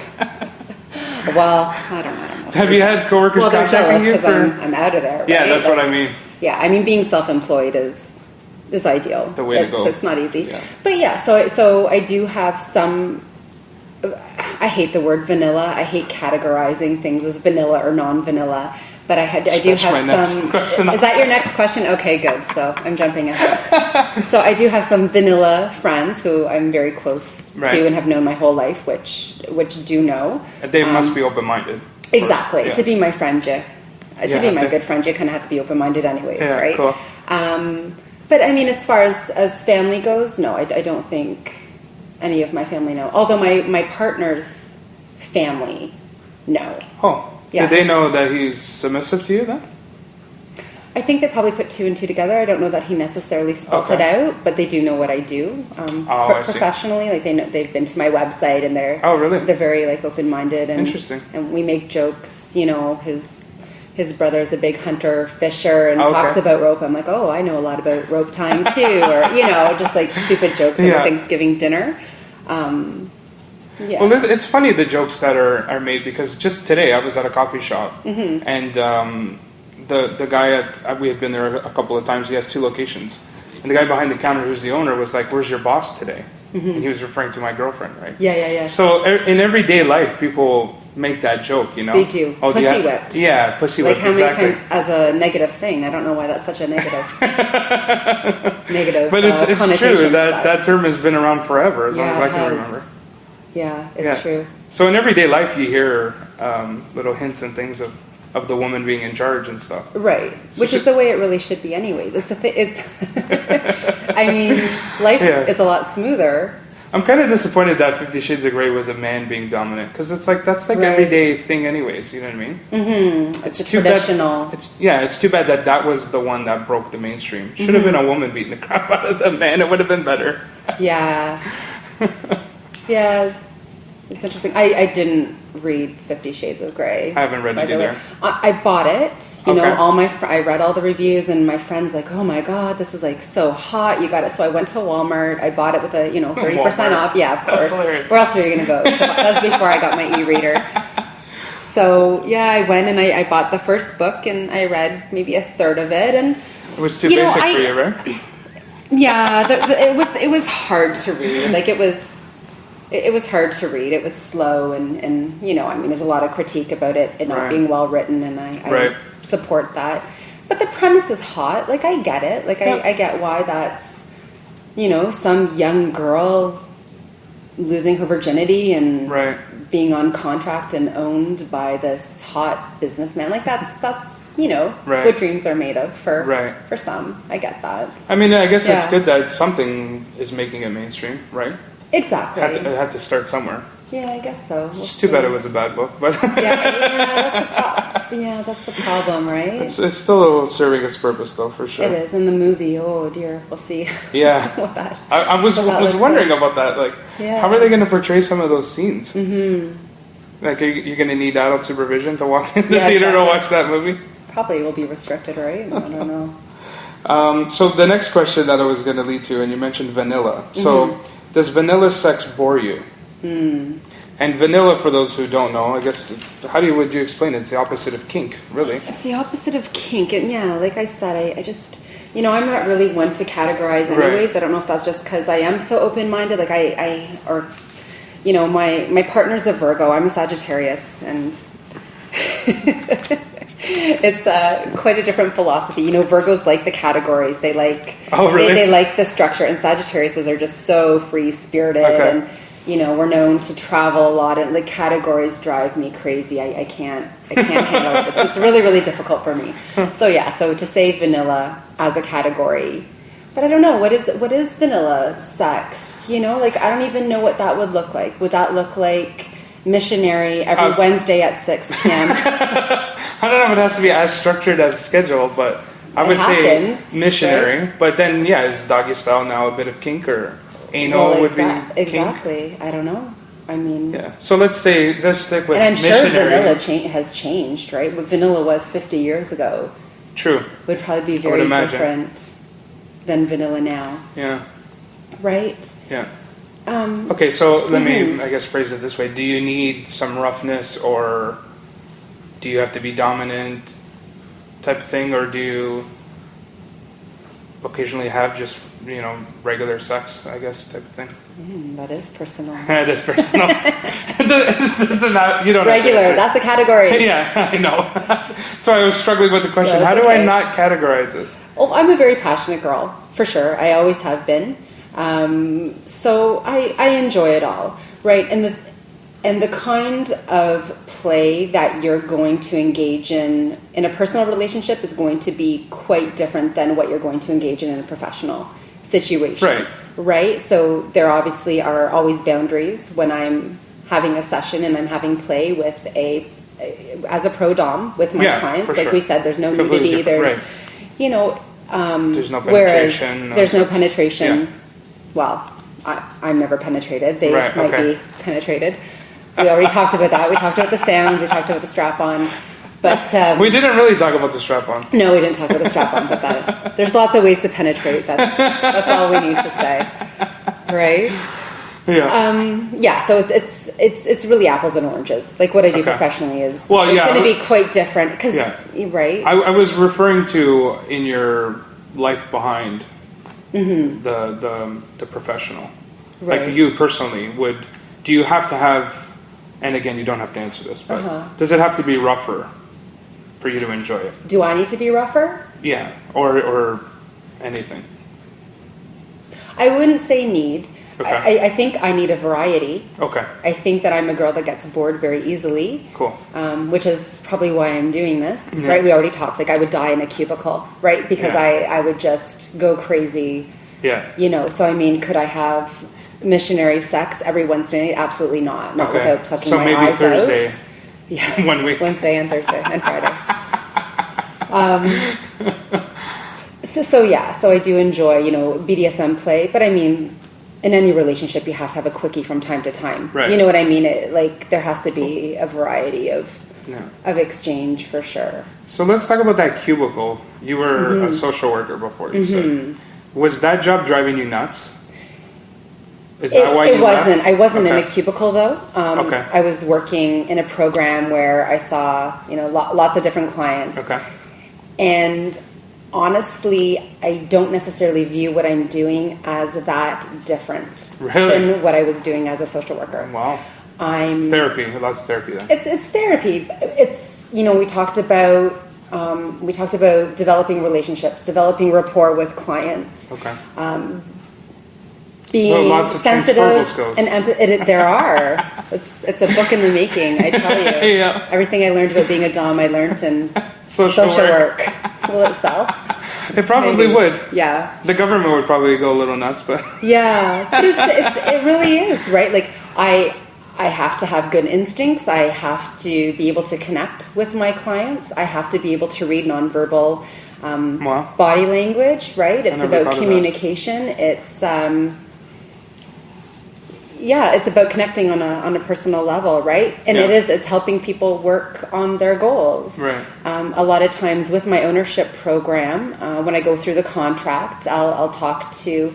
Speaker 2: Well, I don't know.
Speaker 1: Have you had coworkers contacting you?
Speaker 2: Because I'm out of there. Right?
Speaker 1: Yeah, that's what I mean.
Speaker 2: Yeah, I mean, being self-employed is ideal.
Speaker 1: The way to go.
Speaker 2: It's not easy.
Speaker 1: Yeah.
Speaker 2: But yeah, so I do have some. I hate the word vanilla. I hate categorizing things as vanilla or non-vanilla. But I do have some. Is that your next question? Okay, good. So I'm jumping ahead. So I do have some vanilla friends who I'm very close to and have known my whole life, which do know.
Speaker 1: They must be open-minded.
Speaker 2: Exactly. To be my friend, Jay. To be my good friend, you kind of have to be open-minded anyways,
Speaker 1: Yeah,
Speaker 2: right?
Speaker 1: cool.
Speaker 2: But I mean, as far as family goes, no, I don't think any of my family know. Although my partner's family know.
Speaker 1: Oh,
Speaker 2: Yeah.
Speaker 1: did they know that he's submissive to you then?
Speaker 2: I think they probably put two and two together. I don't know that he necessarily spelled it out, but they do know what I do
Speaker 1: I see.
Speaker 2: professionally. Like they've been to my website and they're they're very like open-minded and
Speaker 1: interesting.
Speaker 2: And we make jokes. You know, his brother's a big hunter fisher and talks about rope. I'm like, oh, I know a lot about rope tying too, or you know, just like stupid jokes over Thanksgiving dinner. Yeah.
Speaker 1: Well, it's funny the jokes that are made because just today I was at a coffee shop and the guy we had been there a couple of times. He has 2 locations, and the guy behind the counter, who's the owner, was like, "Where's your boss today?" And he was referring to my girlfriend, right?
Speaker 2: Yeah.
Speaker 1: So in everyday life, people make that joke, you know.
Speaker 2: They do.
Speaker 1: Oh,
Speaker 2: pussy whipped.
Speaker 1: Yeah, pussy whipped.
Speaker 2: Like how many times as a negative thing? I don't know why that's such a negative. Negative.
Speaker 1: But it's true that term has been around forever, as long as I can remember.
Speaker 2: Yeah, it's true.
Speaker 1: So in everyday life, you hear little hints and things of the woman being in charge and stuff.
Speaker 2: Right, so which is the way it really should be anyways. It's I mean, life is a lot smoother.
Speaker 1: I'm kind of disappointed that 50 Shades of Grey was a man being dominant, because it's like that's like everyday thing anyways, you know what I mean?
Speaker 2: Mm-hmm. It's too traditional.
Speaker 1: It's too bad that was the one that broke the mainstream. Should have been a woman beating the crap out of the man. It would have been better.
Speaker 2: Yeah. Yeah, it's interesting. I didn't read 50 Shades of Grey.
Speaker 1: I haven't read it either.
Speaker 2: I bought it. You know, I read all the reviews, and my friends like, oh my god, this is like so hot. You got it. So I went to Walmart. I bought it with a 30% off. Yeah, of course.
Speaker 1: Hilarious.
Speaker 2: Where else were you gonna go? That was before I got my e-reader. So yeah, I went and I bought the first book, and I read maybe a third of it, and
Speaker 1: it was too basic for you, right?
Speaker 2: Yeah, it was hard to read. Like it was hard to read. It was slow, and you know, I mean, there's a lot of critique about it not being well written, and I support that. But the premise is hot. Like I get it. Like I get why that's, you know, some young girl losing her virginity and being on contract and owned by this hot businessman. Like that's you know what dreams are made of for some. I get that.
Speaker 1: I mean, I guess it's good that something is making it mainstream, right?
Speaker 2: Exactly.
Speaker 1: It had to start somewhere.
Speaker 2: Yeah, I guess so.
Speaker 1: It's too bad it was a bad book, but
Speaker 2: that's the problem, right?
Speaker 1: It's still serving its purpose, though, for sure.
Speaker 2: It is. In the movie, oh dear, we'll see.
Speaker 1: Yeah, I was wondering about that. Like, how are they going to portray some of those scenes? Mm-hmm. Like, you're going to need adult supervision to walk in the theater to watch that movie.
Speaker 2: Probably will be restricted, right? I don't know.
Speaker 1: So the next question that I was going to lead to, and you mentioned vanilla. So, does vanilla sex bore you? And vanilla, for those who don't know, I guess, would you explain it? It's the opposite of kink, really. It's
Speaker 2: the opposite of kink, and yeah, like I said, I just, you know, I'm not really one to categorize anyways. I don't know if that's just because I am so open-minded. Like or, you know, my partner's a Virgo. I'm a Sagittarius, and it's quite a different philosophy. You know, Virgos like the categories. They like they like the structure, and Sagittariuses are just so free-spirited and, you know, we're known to travel a lot, and the categories drive me crazy. I can't handle it. It's really, really difficult for me. So to say vanilla as a category, but I don't know, what is vanilla sex? You know, like I don't even know what that would look like. Would that look like missionary every Wednesday at 6 p.m.?
Speaker 1: I don't know if it has to be as structured as scheduled, but I would say missionary. Right? But then, is doggy style now a bit of kink, or anal would be kink?
Speaker 2: Exactly. I don't know. I mean...
Speaker 1: Yeah. So let's stick with missionary.
Speaker 2: And I'm sure vanilla has changed, right? What vanilla was 50 years ago.
Speaker 1: True.
Speaker 2: Would probably be very different than vanilla now.
Speaker 1: Yeah.
Speaker 2: Right?
Speaker 1: Yeah. Okay, so let me, I guess, phrase it this way. Do you need some roughness, or do you have to be dominant type of thing, or do you occasionally have just, you know, regular sex, I guess, type of thing?
Speaker 2: That is personal.
Speaker 1: That is personal. You don't
Speaker 2: regular,
Speaker 1: have to
Speaker 2: that's a category.
Speaker 1: Yeah, I know. So I was struggling with the question. How do I not categorize this?
Speaker 2: Oh, I'm a very passionate girl, for sure. I always have been. So I enjoy it all, right? And And the kind of play that you're going to engage in a personal relationship is going to be quite different than what you're going to engage in a professional situation.
Speaker 1: Right.
Speaker 2: Right? So there obviously are always boundaries when I'm having a session and I'm having play with as a pro dom with my clients. Like we said, there's no nudity. There's,
Speaker 1: there's no penetration.
Speaker 2: There's no penetration. Yeah. Well, I'm never penetrated. They might be penetrated. We already talked about that. We talked about the sounds. We talked about the strap-on. But
Speaker 1: we didn't really talk about the strap-on.
Speaker 2: No, we didn't talk about the strap-on. But there's lots of ways to penetrate. That's all we need to say, right?
Speaker 1: Yeah.
Speaker 2: So it's really apples and oranges. Like what I do professionally is it's going to be quite different because right.
Speaker 1: I was referring to in your life behind the professional.
Speaker 2: Right.
Speaker 1: Like you personally do you have to have? And again, you don't have to answer this, but does it have to be rougher for you to enjoy it?
Speaker 2: Do I need to be rougher?
Speaker 1: Yeah, or anything.
Speaker 2: I wouldn't say need.
Speaker 1: Okay.
Speaker 2: I think I need a variety.
Speaker 1: Okay.
Speaker 2: I think that I'm a girl that gets bored very easily.
Speaker 1: Cool.
Speaker 2: Which is probably why I'm doing this, right? We already talked, like I would die in a cubicle, right? Because I would just go crazy.
Speaker 1: Yeah.
Speaker 2: So I mean, could I have missionary sex every Wednesday night? Absolutely not. Not without plucking my eyes
Speaker 1: Thursday,
Speaker 2: out. Yeah.
Speaker 1: 1 week.
Speaker 2: Wednesday and Thursday and Friday. So I do enjoy, BDSM play, but I mean, in any relationship, you have to have a quickie from time to time.
Speaker 1: Right.
Speaker 2: You know what I mean? There has to be a variety of exchange for sure.
Speaker 1: So let's talk about that cubicle. You were a social worker before, you said. Was that job driving you nuts? Is that why you
Speaker 2: wasn't.
Speaker 1: left?
Speaker 2: I wasn't in a cubicle though.
Speaker 1: Okay.
Speaker 2: I was working in a program where I saw, lots of different clients.
Speaker 1: Okay.
Speaker 2: And honestly, I don't necessarily view what I'm doing as that different than what I was doing as a social worker.
Speaker 1: Wow. Therapy. Lots of therapy then.
Speaker 2: It's therapy. It's we talked about developing relationships, developing rapport with clients.
Speaker 1: Okay.
Speaker 2: Being
Speaker 1: lots of
Speaker 2: sensitive
Speaker 1: skills.
Speaker 2: And there are. It's a book in the making, I tell you.
Speaker 1: Yeah.
Speaker 2: Everything I learned about being a dom, I learned in social work. Will it sell?
Speaker 1: It probably would.
Speaker 2: Yeah.
Speaker 1: The government would probably go a little nuts, but
Speaker 2: yeah, but it really is, right? Like I have to have good instincts. I have to be able to connect with my clients. I have to be able to read nonverbal body language, right? It's about communication. It's about connecting on a personal level, right? And it's helping people work on their goals.
Speaker 1: Right.
Speaker 2: A lot of times with my ownership program, when I go through the contract, I'll talk to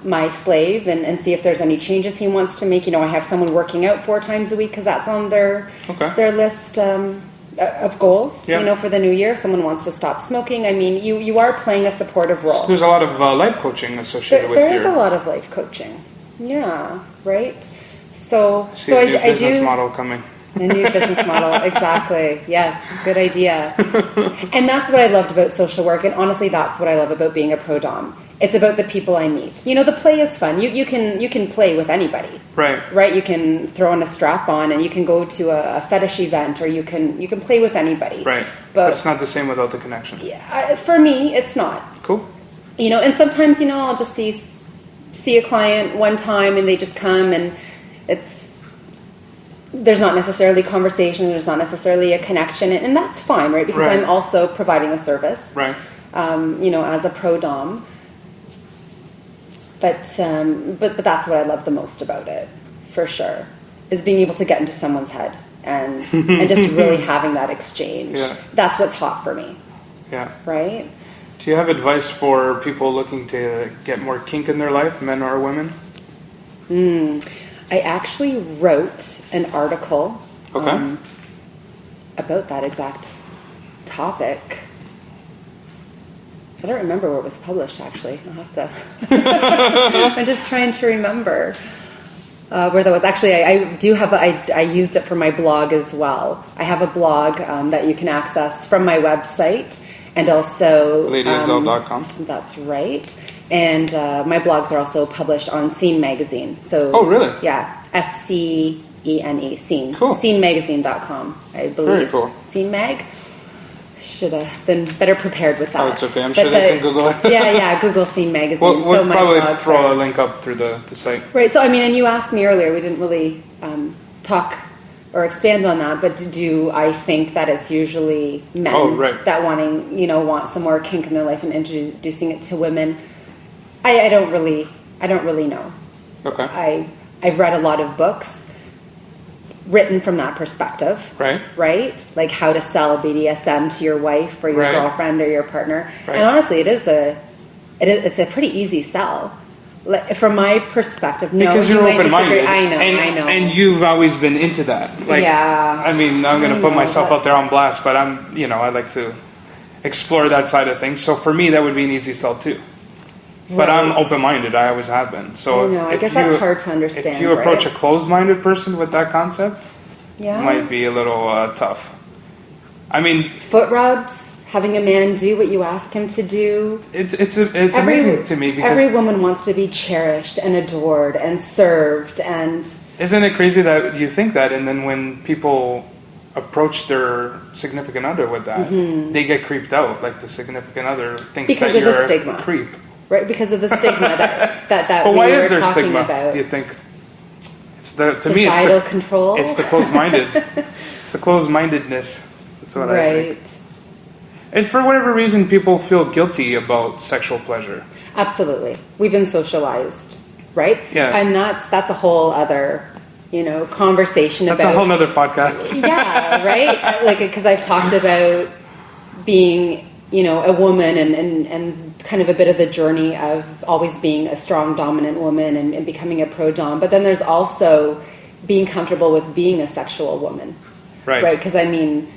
Speaker 2: my slave and see if there's any changes he wants to make. I have someone working out 4 times a week because that's on their list of goals, for the new year. Someone wants to stop smoking. I mean, you are playing a supportive role.
Speaker 1: So there's a lot of life coaching associated with
Speaker 2: There is a lot of life coaching. Yeah, right. So
Speaker 1: I do. Business model coming.
Speaker 2: A new business model, exactly. Yes, good idea. And that's what I loved about social work, and honestly, that's what I love about being a pro dom. It's about the people I meet. The play is fun. You can play with anybody. Right. You can throw on a strap on, and you can go to a fetish event, or you can play with anybody.
Speaker 1: Right. But it's not the same without the connection.
Speaker 2: Yeah. For me, it's not.
Speaker 1: Cool.
Speaker 2: And sometimes I'll just see a client one time, and they just come, and there's not necessarily conversation, there's not necessarily a connection, and that's fine, right? Because I'm also providing a service,
Speaker 1: right?
Speaker 2: As a pro dom. But that's what I love the most about it, for sure, is being able to get into someone's head and just really having that exchange.
Speaker 1: Yeah.
Speaker 2: That's what's hot for me.
Speaker 1: Yeah.
Speaker 2: Right?
Speaker 1: Do you have advice for people looking to get more kink in their life, men or women?
Speaker 2: I actually wrote an article about that exact topic. I don't remember where it was published, actually. I'll have to... I'm just trying to remember where that was. Actually, I do have... I used it for my blog as well. I have a blog that you can access from my website, and also...
Speaker 1: LadyAzelle.com.
Speaker 2: That's right. And my blogs are also published on Scene Magazine. So,
Speaker 1: oh, really?
Speaker 2: Yeah. SC E-N-E, Scene.
Speaker 1: Cool.
Speaker 2: SceneMagazine.com, I believe.
Speaker 1: Very cool.
Speaker 2: Scene Mag? Should have been better prepared with that.
Speaker 1: Oh, it's okay. I'm sure they can Google it.
Speaker 2: yeah, Google Scene Magazine.
Speaker 1: We'll
Speaker 2: my
Speaker 1: probably
Speaker 2: blogs
Speaker 1: throw a link up through the site.
Speaker 2: Right, so I mean, and you asked me earlier, we didn't really talk or expand on that, but do I think that it's usually men that want some more kink in their life and introducing it to women? I don't really know.
Speaker 1: Okay.
Speaker 2: I've read a lot of books written from that perspective. Right? Like how to sell BDSM to your wife or your girlfriend or your partner. Right. And honestly, it's a pretty easy sell. From my perspective,
Speaker 1: because you're open-minded.
Speaker 2: I know.
Speaker 1: And you've always been into that. Like, yeah. I mean, I'm going to put myself out there on blast, but I like to explore that side of things. So for me, that would be an easy sell too. But I'm open-minded. I always have been. So
Speaker 2: I guess that's hard to understand.
Speaker 1: If you approach a closed-minded person with that concept, it might be a little tough. I mean,
Speaker 2: foot rubs, having a man do what you ask him to do.
Speaker 1: It's amazing to me because
Speaker 2: every woman wants to be cherished and adored and served. And
Speaker 1: isn't it crazy that you think that, and then when people approach their significant other with that, they get creeped out. Like the significant other thinks
Speaker 2: because
Speaker 1: that
Speaker 2: of
Speaker 1: you're
Speaker 2: the stigma.
Speaker 1: a creep.
Speaker 2: Right, because of the stigma that
Speaker 1: but
Speaker 2: we
Speaker 1: why
Speaker 2: were
Speaker 1: is there
Speaker 2: talking
Speaker 1: stigma?
Speaker 2: about.
Speaker 1: You think
Speaker 2: Societal control.
Speaker 1: It's the closed-minded. It's the closed-mindedness. That's what I think. It's for whatever reason people feel guilty about sexual pleasure.
Speaker 2: Absolutely, we've been socialized, right?
Speaker 1: Yeah,
Speaker 2: and that's a whole other conversation.
Speaker 1: That's a whole other podcast.
Speaker 2: Yeah, right. Like because I've talked about being a woman and kind of a bit of the journey of always being a strong dominant woman and becoming a pro-dom. But then there's also being comfortable with being a sexual woman. Right? Because I mean,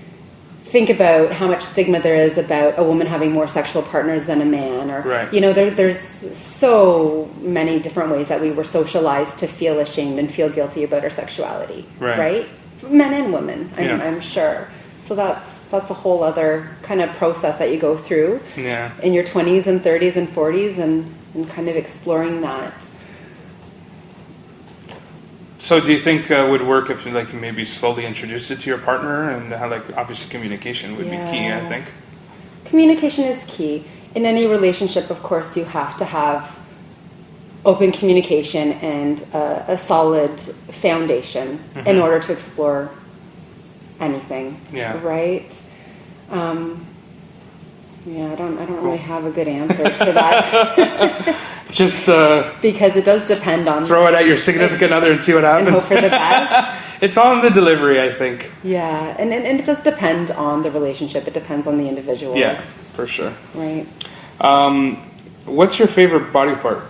Speaker 2: think about how much stigma there is about a woman having more sexual partners than a man. Or, there's so many different ways that we were socialized to feel ashamed and feel guilty about our sexuality. Right? Men and women, I'm sure. So that's a whole other kind of process that you go through in your 20s and 30s and 40s and kind of exploring that.
Speaker 1: So do you think would work if you maybe slowly introduced it to your partner and how obviously communication would be key, I think?
Speaker 2: Communication is key. In any relationship, of course, you have to have open communication and a solid foundation in order to explore anything. Yeah. Right? I don't really have a good answer to that.
Speaker 1: Just
Speaker 2: because it does depend on
Speaker 1: throw it at your significant other and see what happens.
Speaker 2: And hope for the best.
Speaker 1: It's all in the delivery, I think.
Speaker 2: Yeah, and it does depend on the relationship. It depends on the individual.
Speaker 1: Yeah, for sure.
Speaker 2: Right.
Speaker 1: What's your favorite body part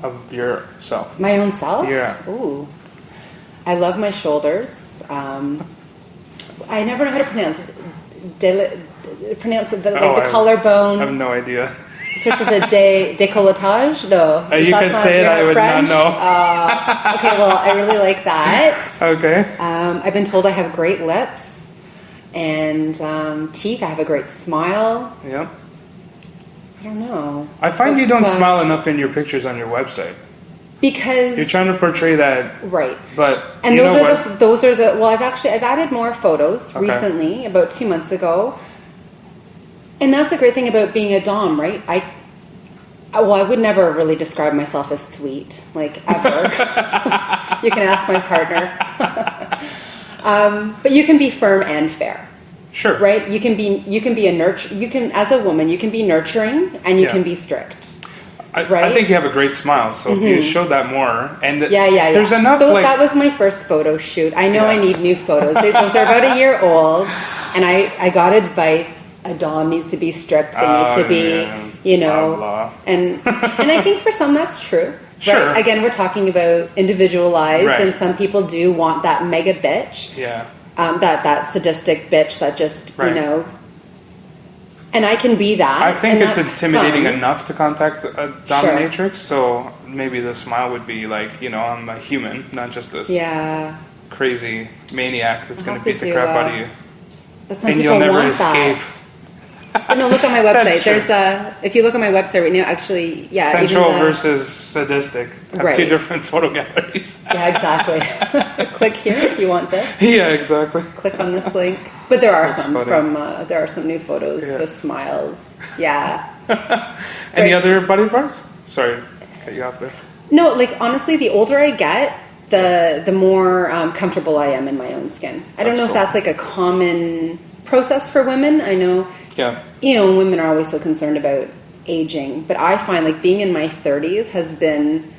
Speaker 1: of yourself?
Speaker 2: My own self?
Speaker 1: Yeah.
Speaker 2: Ooh. I love my shoulders. I never know how to pronounce it. The collarbone.
Speaker 1: I have no idea.
Speaker 2: Sort of the décolletage? No.
Speaker 1: You could say it, I would
Speaker 2: French?
Speaker 1: not know.
Speaker 2: Okay, well, I really like that.
Speaker 1: Okay.
Speaker 2: I've been told I have great lips and teeth. I have a great smile.
Speaker 1: Yep.
Speaker 2: I don't know.
Speaker 1: I find you don't smile enough in your pictures on your website.
Speaker 2: Because
Speaker 1: you're trying to portray that,
Speaker 2: right?
Speaker 1: But
Speaker 2: and those are the. Well, I've added more photos recently, about 2 months ago, and that's a great thing about being a dom, right? I would never really describe myself as sweet, like ever. You can ask my partner, but you can be firm and fair.
Speaker 1: Sure.
Speaker 2: Right? You can be as a woman, you can be nurturing and you can be strict.
Speaker 1: I think you have a great smile, so if you show that more, and there's enough.
Speaker 2: So that was my first photo shoot. I know I need new photos. Those are about a year old, and I got advice. A dom needs to be stripped. They need to be, blah, blah. and I think for some that's true.
Speaker 1: Sure.
Speaker 2: Right? Again, we're talking about individualized, and some people do want that mega bitch.
Speaker 1: Yeah.
Speaker 2: That sadistic bitch that just And I can be that.
Speaker 1: I think it's intimidating enough to contact a dominatrix, so maybe the smile would be like, I'm a human, not just this crazy maniac that's going to beat the crap out of you.
Speaker 2: But some
Speaker 1: and
Speaker 2: people
Speaker 1: you'll never
Speaker 2: want
Speaker 1: escape.
Speaker 2: But no, look on my
Speaker 1: That's
Speaker 2: website.
Speaker 1: true.
Speaker 2: There's if you look on my website right now, actually, yeah,
Speaker 1: Sensual
Speaker 2: even
Speaker 1: versus sadistic. Have
Speaker 2: Right.
Speaker 1: 2 different photo galleries.
Speaker 2: yeah, exactly. Click here if you want this.
Speaker 1: Yeah, exactly.
Speaker 2: Click on this link. But there are
Speaker 1: That's
Speaker 2: some
Speaker 1: funny.
Speaker 2: from there are some new photos
Speaker 1: Yeah.
Speaker 2: with smiles. Yeah.
Speaker 1: Any
Speaker 2: Right.
Speaker 1: other body parts? Sorry, cut you off there.
Speaker 2: No, like honestly, the older I get, the more comfortable I am in my own skin. I don't
Speaker 1: That's
Speaker 2: know
Speaker 1: cool.
Speaker 2: if that's like a common process for women. I know,
Speaker 1: Yeah.
Speaker 2: women are always so concerned about aging, but I find like being in my 30s has been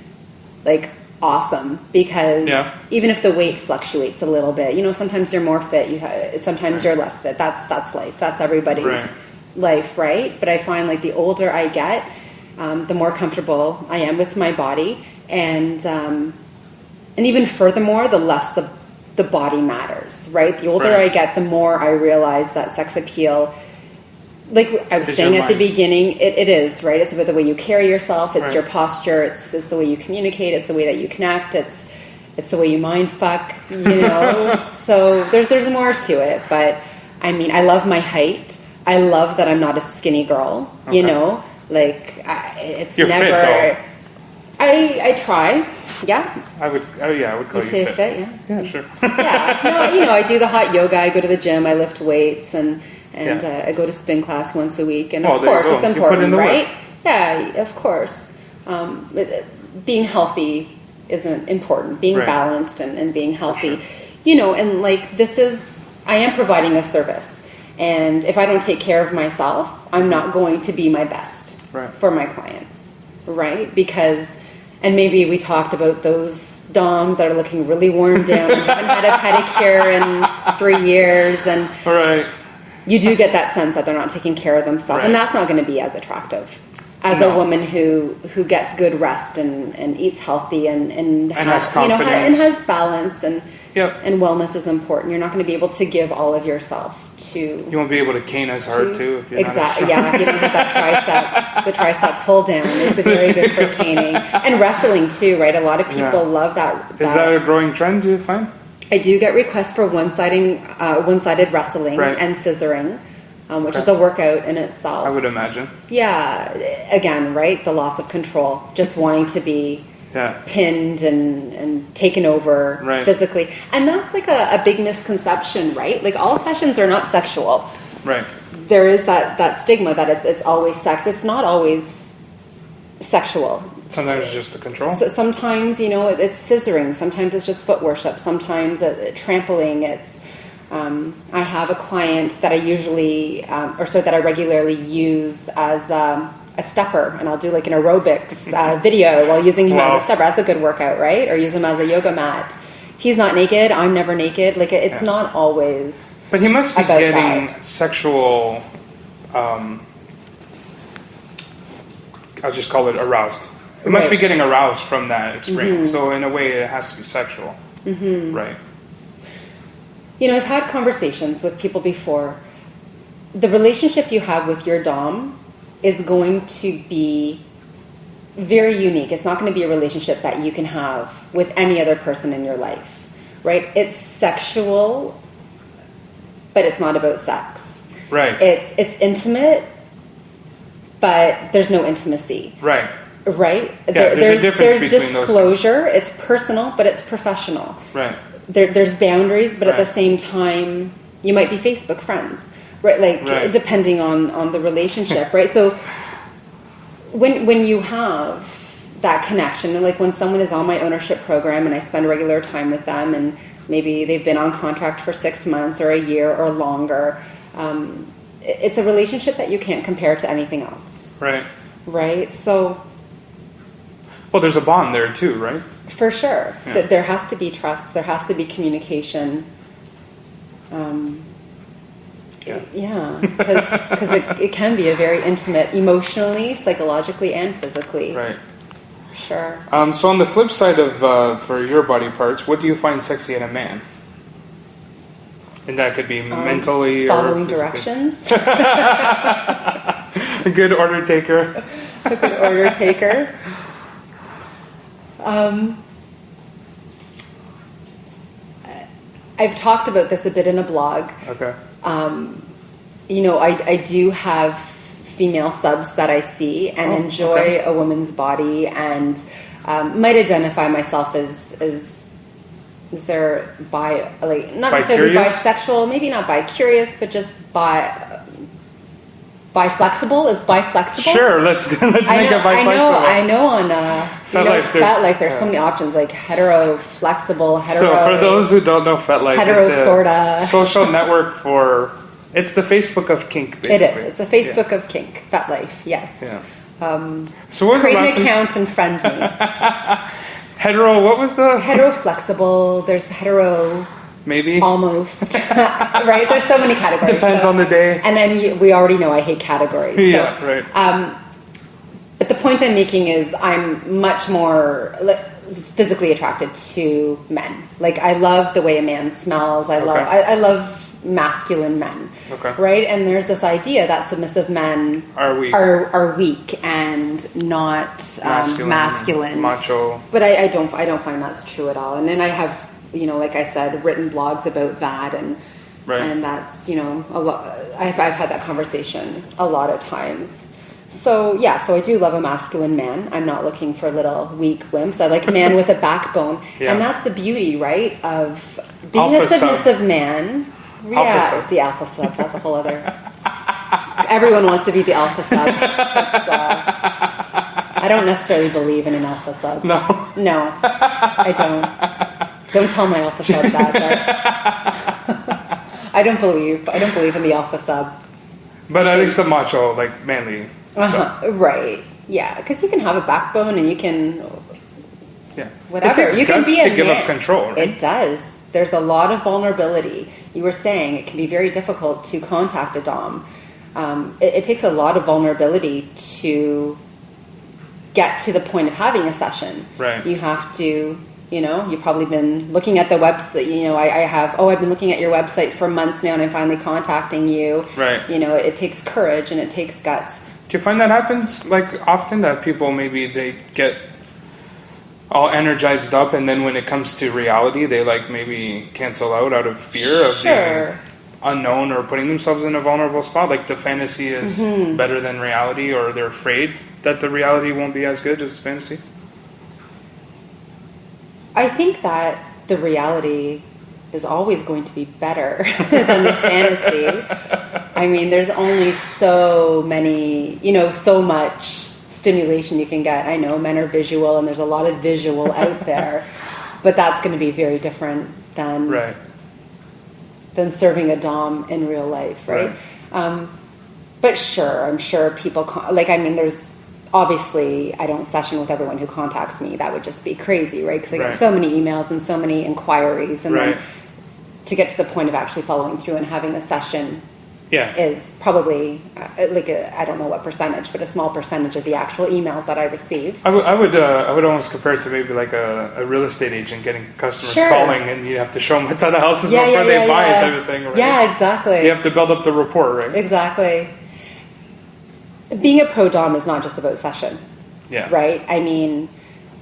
Speaker 2: like awesome because
Speaker 1: Yeah.
Speaker 2: even if the weight fluctuates a little bit, sometimes you're more fit, sometimes you're less fit. That's life. That's everybody's
Speaker 1: Right.
Speaker 2: life, right? But I find like the older I get, the more comfortable I am with my body, and even furthermore, the less the body matters, right? The older
Speaker 1: Right.
Speaker 2: I get, the more I realize that sex appeal, like I was
Speaker 1: Is
Speaker 2: saying
Speaker 1: your
Speaker 2: at the
Speaker 1: mind.
Speaker 2: beginning, it is, right? It's about the way you carry yourself, it's
Speaker 1: Right.
Speaker 2: your posture, it's the way you communicate, it's the way that you connect, it's the way you mind fuck, So there's more to it, but I mean, I love my height. I love that I'm not a skinny girl,
Speaker 1: Okay.
Speaker 2: it's
Speaker 1: You're fit,
Speaker 2: never.
Speaker 1: though.
Speaker 2: I try, yeah.
Speaker 1: I would call
Speaker 2: You
Speaker 1: you
Speaker 2: say
Speaker 1: fit.
Speaker 2: fit, yeah.
Speaker 1: Yeah, sure.
Speaker 2: Yeah, no, I do the hot yoga. I go to the gym. I lift weights, and
Speaker 1: Yeah.
Speaker 2: I go to spin class once a week. And
Speaker 1: Well,
Speaker 2: of
Speaker 1: there you
Speaker 2: course,
Speaker 1: go.
Speaker 2: it's
Speaker 1: You put
Speaker 2: important,
Speaker 1: in the work.
Speaker 2: right? Yeah, of course. Being healthy isn't important. Being
Speaker 1: Right.
Speaker 2: balanced and being healthy,
Speaker 1: sure.
Speaker 2: and like I am providing a service, and if I don't take care of myself, I'm not going to be my best
Speaker 1: Right.
Speaker 2: for my clients, right? And maybe we talked about those DOMs that are looking really worn down and haven't had a pedicure in 3 years, and
Speaker 1: All right.
Speaker 2: you do get that sense that they're not taking care of themselves,
Speaker 1: Right.
Speaker 2: and that's not going to be as attractive as
Speaker 1: No.
Speaker 2: a woman who gets good rest and eats healthy and
Speaker 1: has
Speaker 2: and
Speaker 1: confidence.
Speaker 2: has balance and
Speaker 1: Yep.
Speaker 2: and wellness is important. You're not going to be able to give all of yourself to
Speaker 1: You won't be able to cane as hard too if you're not as
Speaker 2: exactly.
Speaker 1: strong.
Speaker 2: Yeah, if you don't have that the tricep pull down is very good for caning and wrestling too, right? A lot of people
Speaker 1: Yeah.
Speaker 2: love that.
Speaker 1: Is that a growing trend? Do you find?
Speaker 2: I do get requests for one-sided wrestling
Speaker 1: Right.
Speaker 2: and scissoring, which
Speaker 1: Okay.
Speaker 2: is a workout in itself.
Speaker 1: I would imagine.
Speaker 2: Yeah, again, right? The loss of control, just wanting to be
Speaker 1: Yeah.
Speaker 2: pinned and taken over
Speaker 1: Right.
Speaker 2: physically. And that's like a big misconception, right? Like all sessions are not sexual.
Speaker 1: Right.
Speaker 2: There is that stigma that it's always sex. It's not always sexual.
Speaker 1: Sometimes it's just the control.
Speaker 2: So sometimes, it's scissoring. Sometimes it's just foot worship. Sometimes trampling. It's I have a client that I usually, that I regularly use as a stepper, and I'll do like an aerobics video while using him
Speaker 1: Wow.
Speaker 2: as a stepper. That's a good workout, right? Or use him as a yoga mat. He's not naked. I'm never naked. Like it's
Speaker 1: Yeah.
Speaker 2: not always.
Speaker 1: But he must be
Speaker 2: About
Speaker 1: getting
Speaker 2: that.
Speaker 1: sexual. I'll just call it aroused. He must
Speaker 2: Right.
Speaker 1: be getting aroused from that experience. So in a way, it has to be sexual. Mm-hmm. Right.
Speaker 2: I've had conversations with people before. The relationship you have with your dom is going to be very unique. It's not going to be a relationship that you can have with any other person in your life, right? It's sexual, but it's not about sex.
Speaker 1: Right.
Speaker 2: It's intimate, but there's no intimacy.
Speaker 1: Right.
Speaker 2: Right?
Speaker 1: Yeah, there's a difference
Speaker 2: there's
Speaker 1: between those
Speaker 2: disclosure. It's personal, but it's professional.
Speaker 1: Right.
Speaker 2: There's boundaries, but at
Speaker 1: Right.
Speaker 2: the same time, you might be Facebook friends, right? Like
Speaker 1: Right.
Speaker 2: depending on the relationship, right? So when you have that connection, and like when someone is on my ownership program and I spend regular time with them, and maybe they've been on contract for 6 months or a year or longer, it's a relationship that you can't compare to anything else,
Speaker 1: Right.
Speaker 2: right? So
Speaker 1: Well, there's a bond there too, right?
Speaker 2: for sure,
Speaker 1: Yeah.
Speaker 2: there has to be trust. There has to be communication. Yeah, because it can be a very intimate, emotionally, psychologically, and physically.
Speaker 1: Right.
Speaker 2: Sure.
Speaker 1: So on the flip side of for your body parts, what do you find sexy in a man? And that could be mentally
Speaker 2: Following
Speaker 1: or physically.
Speaker 2: directions.
Speaker 1: A good order taker.
Speaker 2: A good order taker. I've talked about this a bit in a blog.
Speaker 1: Okay.
Speaker 2: I do have female subs that I see and enjoy a woman's body, and might identify myself as is there not necessarily bisexual, maybe not bi-curious, but just bi-flexible. Is bi-flexible?
Speaker 1: Sure, let's make it bi-flexible.
Speaker 2: I know on FetLife there's so many options, like hetero, flexible, hetero.
Speaker 1: So for those who don't know FetLife,
Speaker 2: hetero,
Speaker 1: it's a
Speaker 2: sorta
Speaker 1: social network for, it's the Facebook of kink, basically.
Speaker 2: It is. It's a Facebook of kink. FetLife, yes.
Speaker 1: Yeah. So what was
Speaker 2: create
Speaker 1: the
Speaker 2: an account and friend me.
Speaker 1: Hetero, what was the...
Speaker 2: Hetero flexible, there's hetero...
Speaker 1: Maybe.
Speaker 2: Almost. Right? There's so many categories.
Speaker 1: Depends on the day.
Speaker 2: And then we already know I hate categories.
Speaker 1: Yeah, right.
Speaker 2: But the point I'm making is I'm much more physically attracted to men. Like, I love the way a man smells. I love masculine men.
Speaker 1: Okay.
Speaker 2: Right? And there's this idea that submissive men
Speaker 1: are
Speaker 2: weak and not masculine.
Speaker 1: Macho.
Speaker 2: But I don't find that's true at all. And then I have, like I said, written blogs about that, and that's, a lot. I've had that conversation a lot of times. So I do love a masculine man. I'm not looking for little weak wimps. I like a man with a backbone, and that's the beauty, right, of being a submissive man. Yeah, the alpha sub. That's a whole other. Everyone wants to be the alpha sub. I don't necessarily believe in an alpha sub.
Speaker 1: No,
Speaker 2: I don't. Don't tell my alpha sub that. But I don't believe in the alpha sub.
Speaker 1: But at least the macho, like manly.
Speaker 2: Right. Yeah, because you can have a backbone and you can.
Speaker 1: Yeah.
Speaker 2: Whatever.
Speaker 1: It takes
Speaker 2: you can
Speaker 1: guts
Speaker 2: be a
Speaker 1: to give
Speaker 2: man.
Speaker 1: up control. Right?
Speaker 2: It does. There's a lot of vulnerability. You were saying it can be very difficult to contact a dom. It takes a lot of vulnerability to get to the point of having a session.
Speaker 1: Right.
Speaker 2: You have to, you've probably been looking at the website. I've been looking at your website for months now, and I'm finally contacting you.
Speaker 1: Right.
Speaker 2: It takes courage and it takes guts.
Speaker 1: Do you find that happens often, that people maybe they get all energized up, and then when it comes to reality, they maybe cancel out of fear of being unknown or putting themselves in a vulnerable spot? Like the fantasy is better than reality, or they're afraid that the reality won't be as good as the fantasy? I
Speaker 2: think that the reality is always going to be better than the fantasy. I mean, there's only so many, so much stimulation you can get. I know men are visual, and there's a lot of visual out there, but that's going to be very different than serving a dom in real life, right? But sure, I'm sure people there's obviously, I don't session with everyone who contacts me. That would just be crazy, right? Because I get so many emails and so many inquiries, and then to get to the point of actually following through and having a session is probably I don't know what percentage, but a small percentage of the actual emails that I receive. I
Speaker 1: would almost compare it to maybe like a real estate agent getting customers calling, and you have to show them a ton of houses before they buy it, type of thing. Right?
Speaker 2: Yeah, exactly.
Speaker 1: You have to build up the rapport, right?
Speaker 2: Exactly. Being a pro dom is not just about session. Yeah. Right. I mean,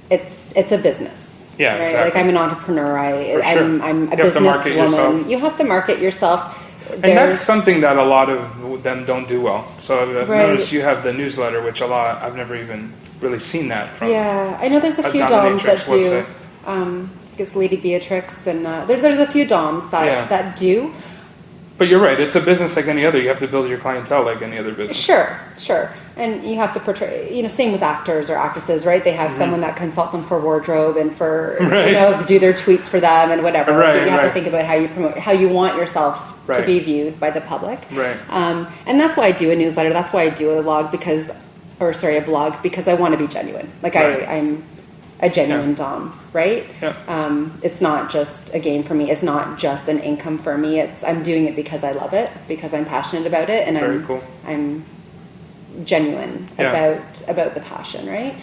Speaker 2: it's a business.
Speaker 1: Yeah.
Speaker 2: Right?
Speaker 1: Exactly.
Speaker 2: I'm an entrepreneur. I'm a
Speaker 1: businesswoman.
Speaker 2: You have to market yourself.
Speaker 1: And that's something that a lot of them don't do well. So I've noticed you have the newsletter, which I've never even really seen that from.
Speaker 2: Yeah, I know there's a few doms that do. I guess Lady Beatrix, and there's a few doms that do.
Speaker 1: But you're right. It's a business like any other. You have to build your clientele like any other business.
Speaker 2: Sure. And you have to portray, same with actors or actresses, right? They have someone that consult them for wardrobe and for, do their tweets for them and whatever. You have to think about how you promote, how you want yourself to be viewed by the public.
Speaker 1: Right.
Speaker 2: And that's why I do a newsletter. That's why I do a blog because I want to be genuine. I'm a genuine dom, right?
Speaker 1: Yeah.
Speaker 2: It's not just a game for me. It's not just an income for me. I'm doing it because I love it, because I'm passionate about it, and I'm genuine about the passion, right?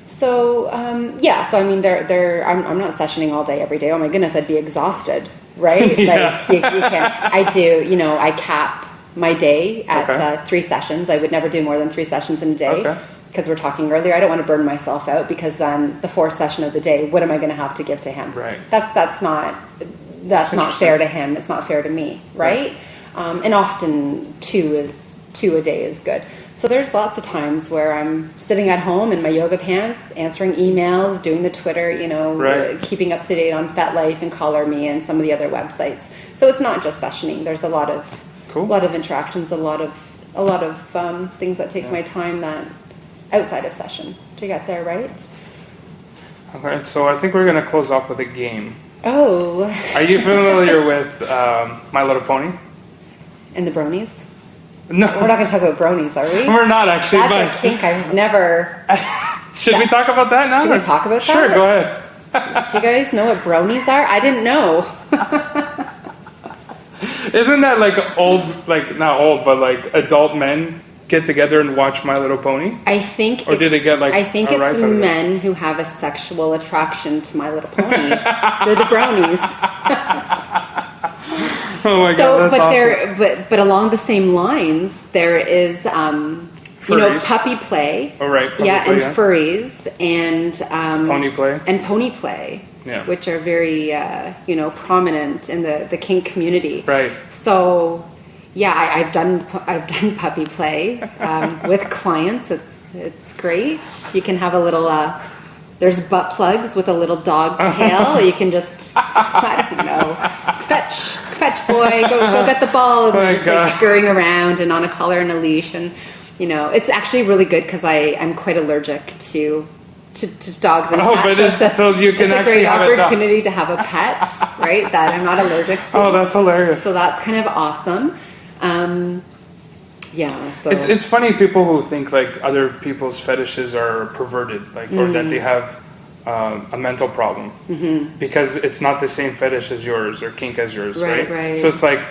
Speaker 2: So so I mean, I'm not sessioning all day every day. Oh my goodness, I'd be exhausted, right? You can't. I do. I cap my day at 3 sessions. I would never do more than 3 sessions in a day.
Speaker 1: Okay.
Speaker 2: Because we're talking earlier, I don't want to burn myself out, because then the 4th session of the day, what am I going to have to give to him?
Speaker 1: Right.
Speaker 2: That's not fair to him. It's not fair to me, right? and often two a day is good. So there's lots of times where I'm sitting at home in my yoga pants, answering emails, doing the Twitter, keeping up to date on FetLife and Color Me and some of the other websites. So it's not just sessioning. There's a lot of interactions, a lot of things that take my time that outside of session to get there, right?
Speaker 1: Okay, so I think we're going to close off with a game.
Speaker 2: Oh.
Speaker 1: Are you familiar with My Little Pony?
Speaker 2: And the bronies?
Speaker 1: No.
Speaker 2: We're not going to talk about bronies, are we?
Speaker 1: We're not, actually.
Speaker 2: That's a kink I've never...
Speaker 1: Should we talk about that now?
Speaker 2: Should we talk about that?
Speaker 1: Sure, go ahead.
Speaker 2: Do you guys know what bronies are? I didn't know.
Speaker 1: Isn't that like old, like not old, but like adult men get together and watch My Little Pony?
Speaker 2: I think
Speaker 1: or do they get like
Speaker 2: I think it's men who have a sexual attraction to My Little Pony. They're the bronies.
Speaker 1: Oh my god, that's awesome.
Speaker 2: But along the same lines, there is puppy play.
Speaker 1: Oh right,
Speaker 2: puppy play, and furries and
Speaker 1: pony play
Speaker 2: and pony play.
Speaker 1: Yeah.
Speaker 2: Which are very prominent in the kink community.
Speaker 1: Right.
Speaker 2: So yeah, I've done puppy play with clients. It's great. You can have a little there's butt plugs with a little dog tail. You can just I don't know, fetch boy, go get the ball, and they're just like scurrying around and on a collar and a leash, and it's actually really good because I'm quite allergic to dogs and cats.
Speaker 1: So you can actually have a
Speaker 2: great opportunity to have a pet, right? That I'm not allergic to.
Speaker 1: Oh, that's hilarious.
Speaker 2: So that's kind of awesome. So
Speaker 1: it's funny people who think like other people's fetishes are perverted, like or that they have a mental problem because it's not the same fetish as yours or kink as yours, right? So it's like,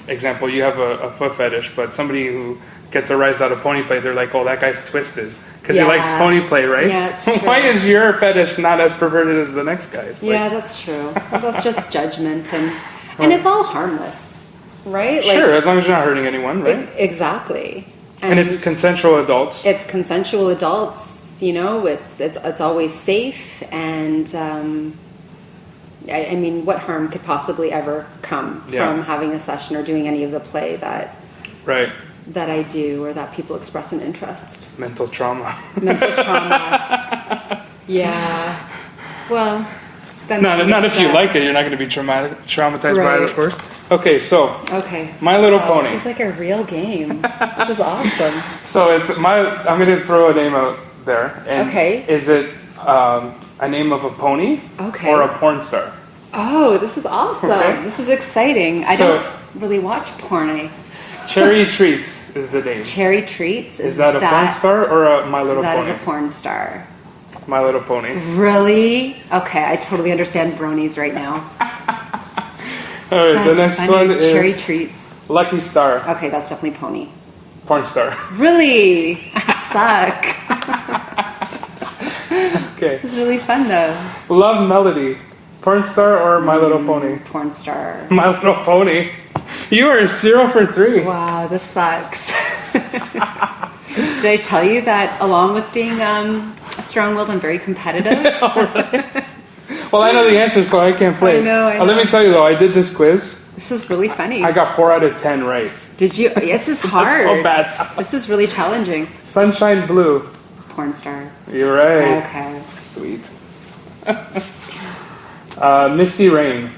Speaker 1: example, you have a foot fetish, but somebody who gets a rise out of pony play, they're like, oh, that guy's twisted. Because he likes pony play, right?
Speaker 2: Yeah, it's true.
Speaker 1: Why is your fetish not as perverted as the next guy's?
Speaker 2: Yeah, that's true. That's just judgment, and it's all harmless, right?
Speaker 1: Sure, as long as you're not hurting anyone, right?
Speaker 2: Exactly.
Speaker 1: And it's consensual adults.
Speaker 2: It's consensual adults. It's always safe, and I mean, what harm could possibly ever come from having a session or doing any of the play that I do or that people express an interest?
Speaker 1: Mental trauma.
Speaker 2: Yeah. Well, then
Speaker 1: not if you like it. You're not going to be traumatized by it, of course. Okay, so My Little Pony.
Speaker 2: This is like a real game. This is awesome.
Speaker 1: So I'm going to throw a name out there. And is it a name of a pony or a porn star?
Speaker 2: Oh, this is awesome. Okay. This is exciting. I don't really watch porn.
Speaker 1: Cherry Treats is the name.
Speaker 2: Cherry Treats?
Speaker 1: Is that a porn star or a My Little Pony?
Speaker 2: That is a porn star.
Speaker 1: My Little Pony.
Speaker 2: Really? Okay, I totally understand bronies right now.
Speaker 1: All right, the next one is
Speaker 2: Cherry Treats.
Speaker 1: Lucky Star.
Speaker 2: Okay, that's definitely pony.
Speaker 1: Porn star.
Speaker 2: Really? I suck.
Speaker 1: Okay.
Speaker 2: This is really fun though.
Speaker 1: Love Melody. Porn star or My Little Pony?
Speaker 2: Porn star.
Speaker 1: My Little Pony. You are 0 for 3.
Speaker 2: Wow, this sucks. Did I tell you that along with being strong-willed, I'm very competitive?
Speaker 1: Well, I know the answer, so I can't play.
Speaker 2: I know.
Speaker 1: Let me tell you, though, I did this quiz.
Speaker 2: This is really funny.
Speaker 1: I got 4 out of 10 right.
Speaker 2: Did you? This is hard.
Speaker 1: That's so bad.
Speaker 2: This is really challenging.
Speaker 1: Sunshine Blue.
Speaker 2: Porn star.
Speaker 1: You're right.
Speaker 2: Okay.
Speaker 1: Sweet. Misty Rain.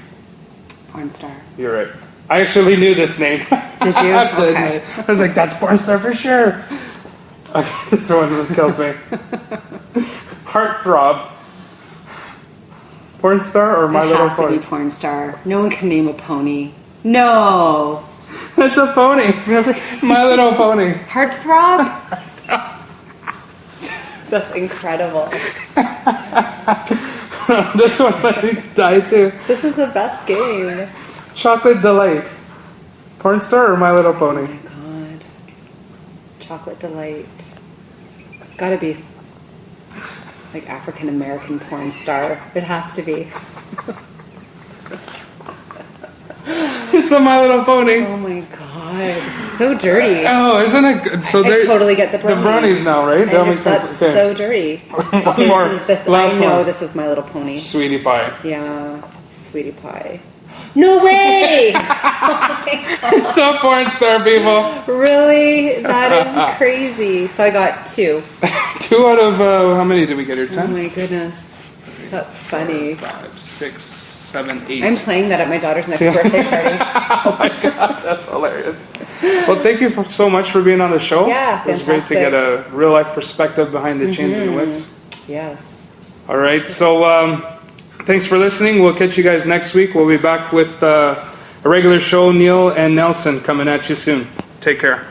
Speaker 2: Porn star.
Speaker 1: You're right. I actually knew this name.
Speaker 2: Did you? Okay.
Speaker 1: I was like, that's porn star for sure. Okay, this one kills me. Heartthrob. Porn star or My Little Pony?
Speaker 2: It has to be porn star. No one can name a pony. No.
Speaker 1: That's a pony.
Speaker 2: Really?
Speaker 1: My Little Pony.
Speaker 2: Heartthrob? That's incredible.
Speaker 1: This one let me die too.
Speaker 2: This is the best game.
Speaker 1: Chocolate Delight. Porn star or My Little Pony?
Speaker 2: Oh my god. Chocolate Delight. It's gotta be like African American porn star. It has to be.
Speaker 1: It's a My Little Pony.
Speaker 2: Oh my god. So dirty.
Speaker 1: Oh, isn't it good? So
Speaker 2: I totally get the brownies.
Speaker 1: The brownies now, right? That makes sense.
Speaker 2: That's so dirty. Okay,
Speaker 1: more.
Speaker 2: I know this is My Little Pony.
Speaker 1: Sweetie Pie.
Speaker 2: Yeah. Sweetie Pie. No way!
Speaker 1: It's a porn star, people.
Speaker 2: Really? That is crazy. So I got 2.
Speaker 1: 2 out of, how many did we get here?
Speaker 2: Oh
Speaker 1: 10?
Speaker 2: my goodness. That's funny.
Speaker 1: 5, 6, 7, 8.
Speaker 2: I'm playing that at my daughter's next birthday party.
Speaker 1: Oh my god, that's hilarious. Well, thank you so much for being on the show.
Speaker 2: Yeah,
Speaker 1: it was great to get a real life perspective behind the chains and whips.
Speaker 2: Yes.
Speaker 1: All right, so thanks for listening. We'll catch you guys next week. We'll be back with a regular show. Neil and Nelson coming at you soon. Take care.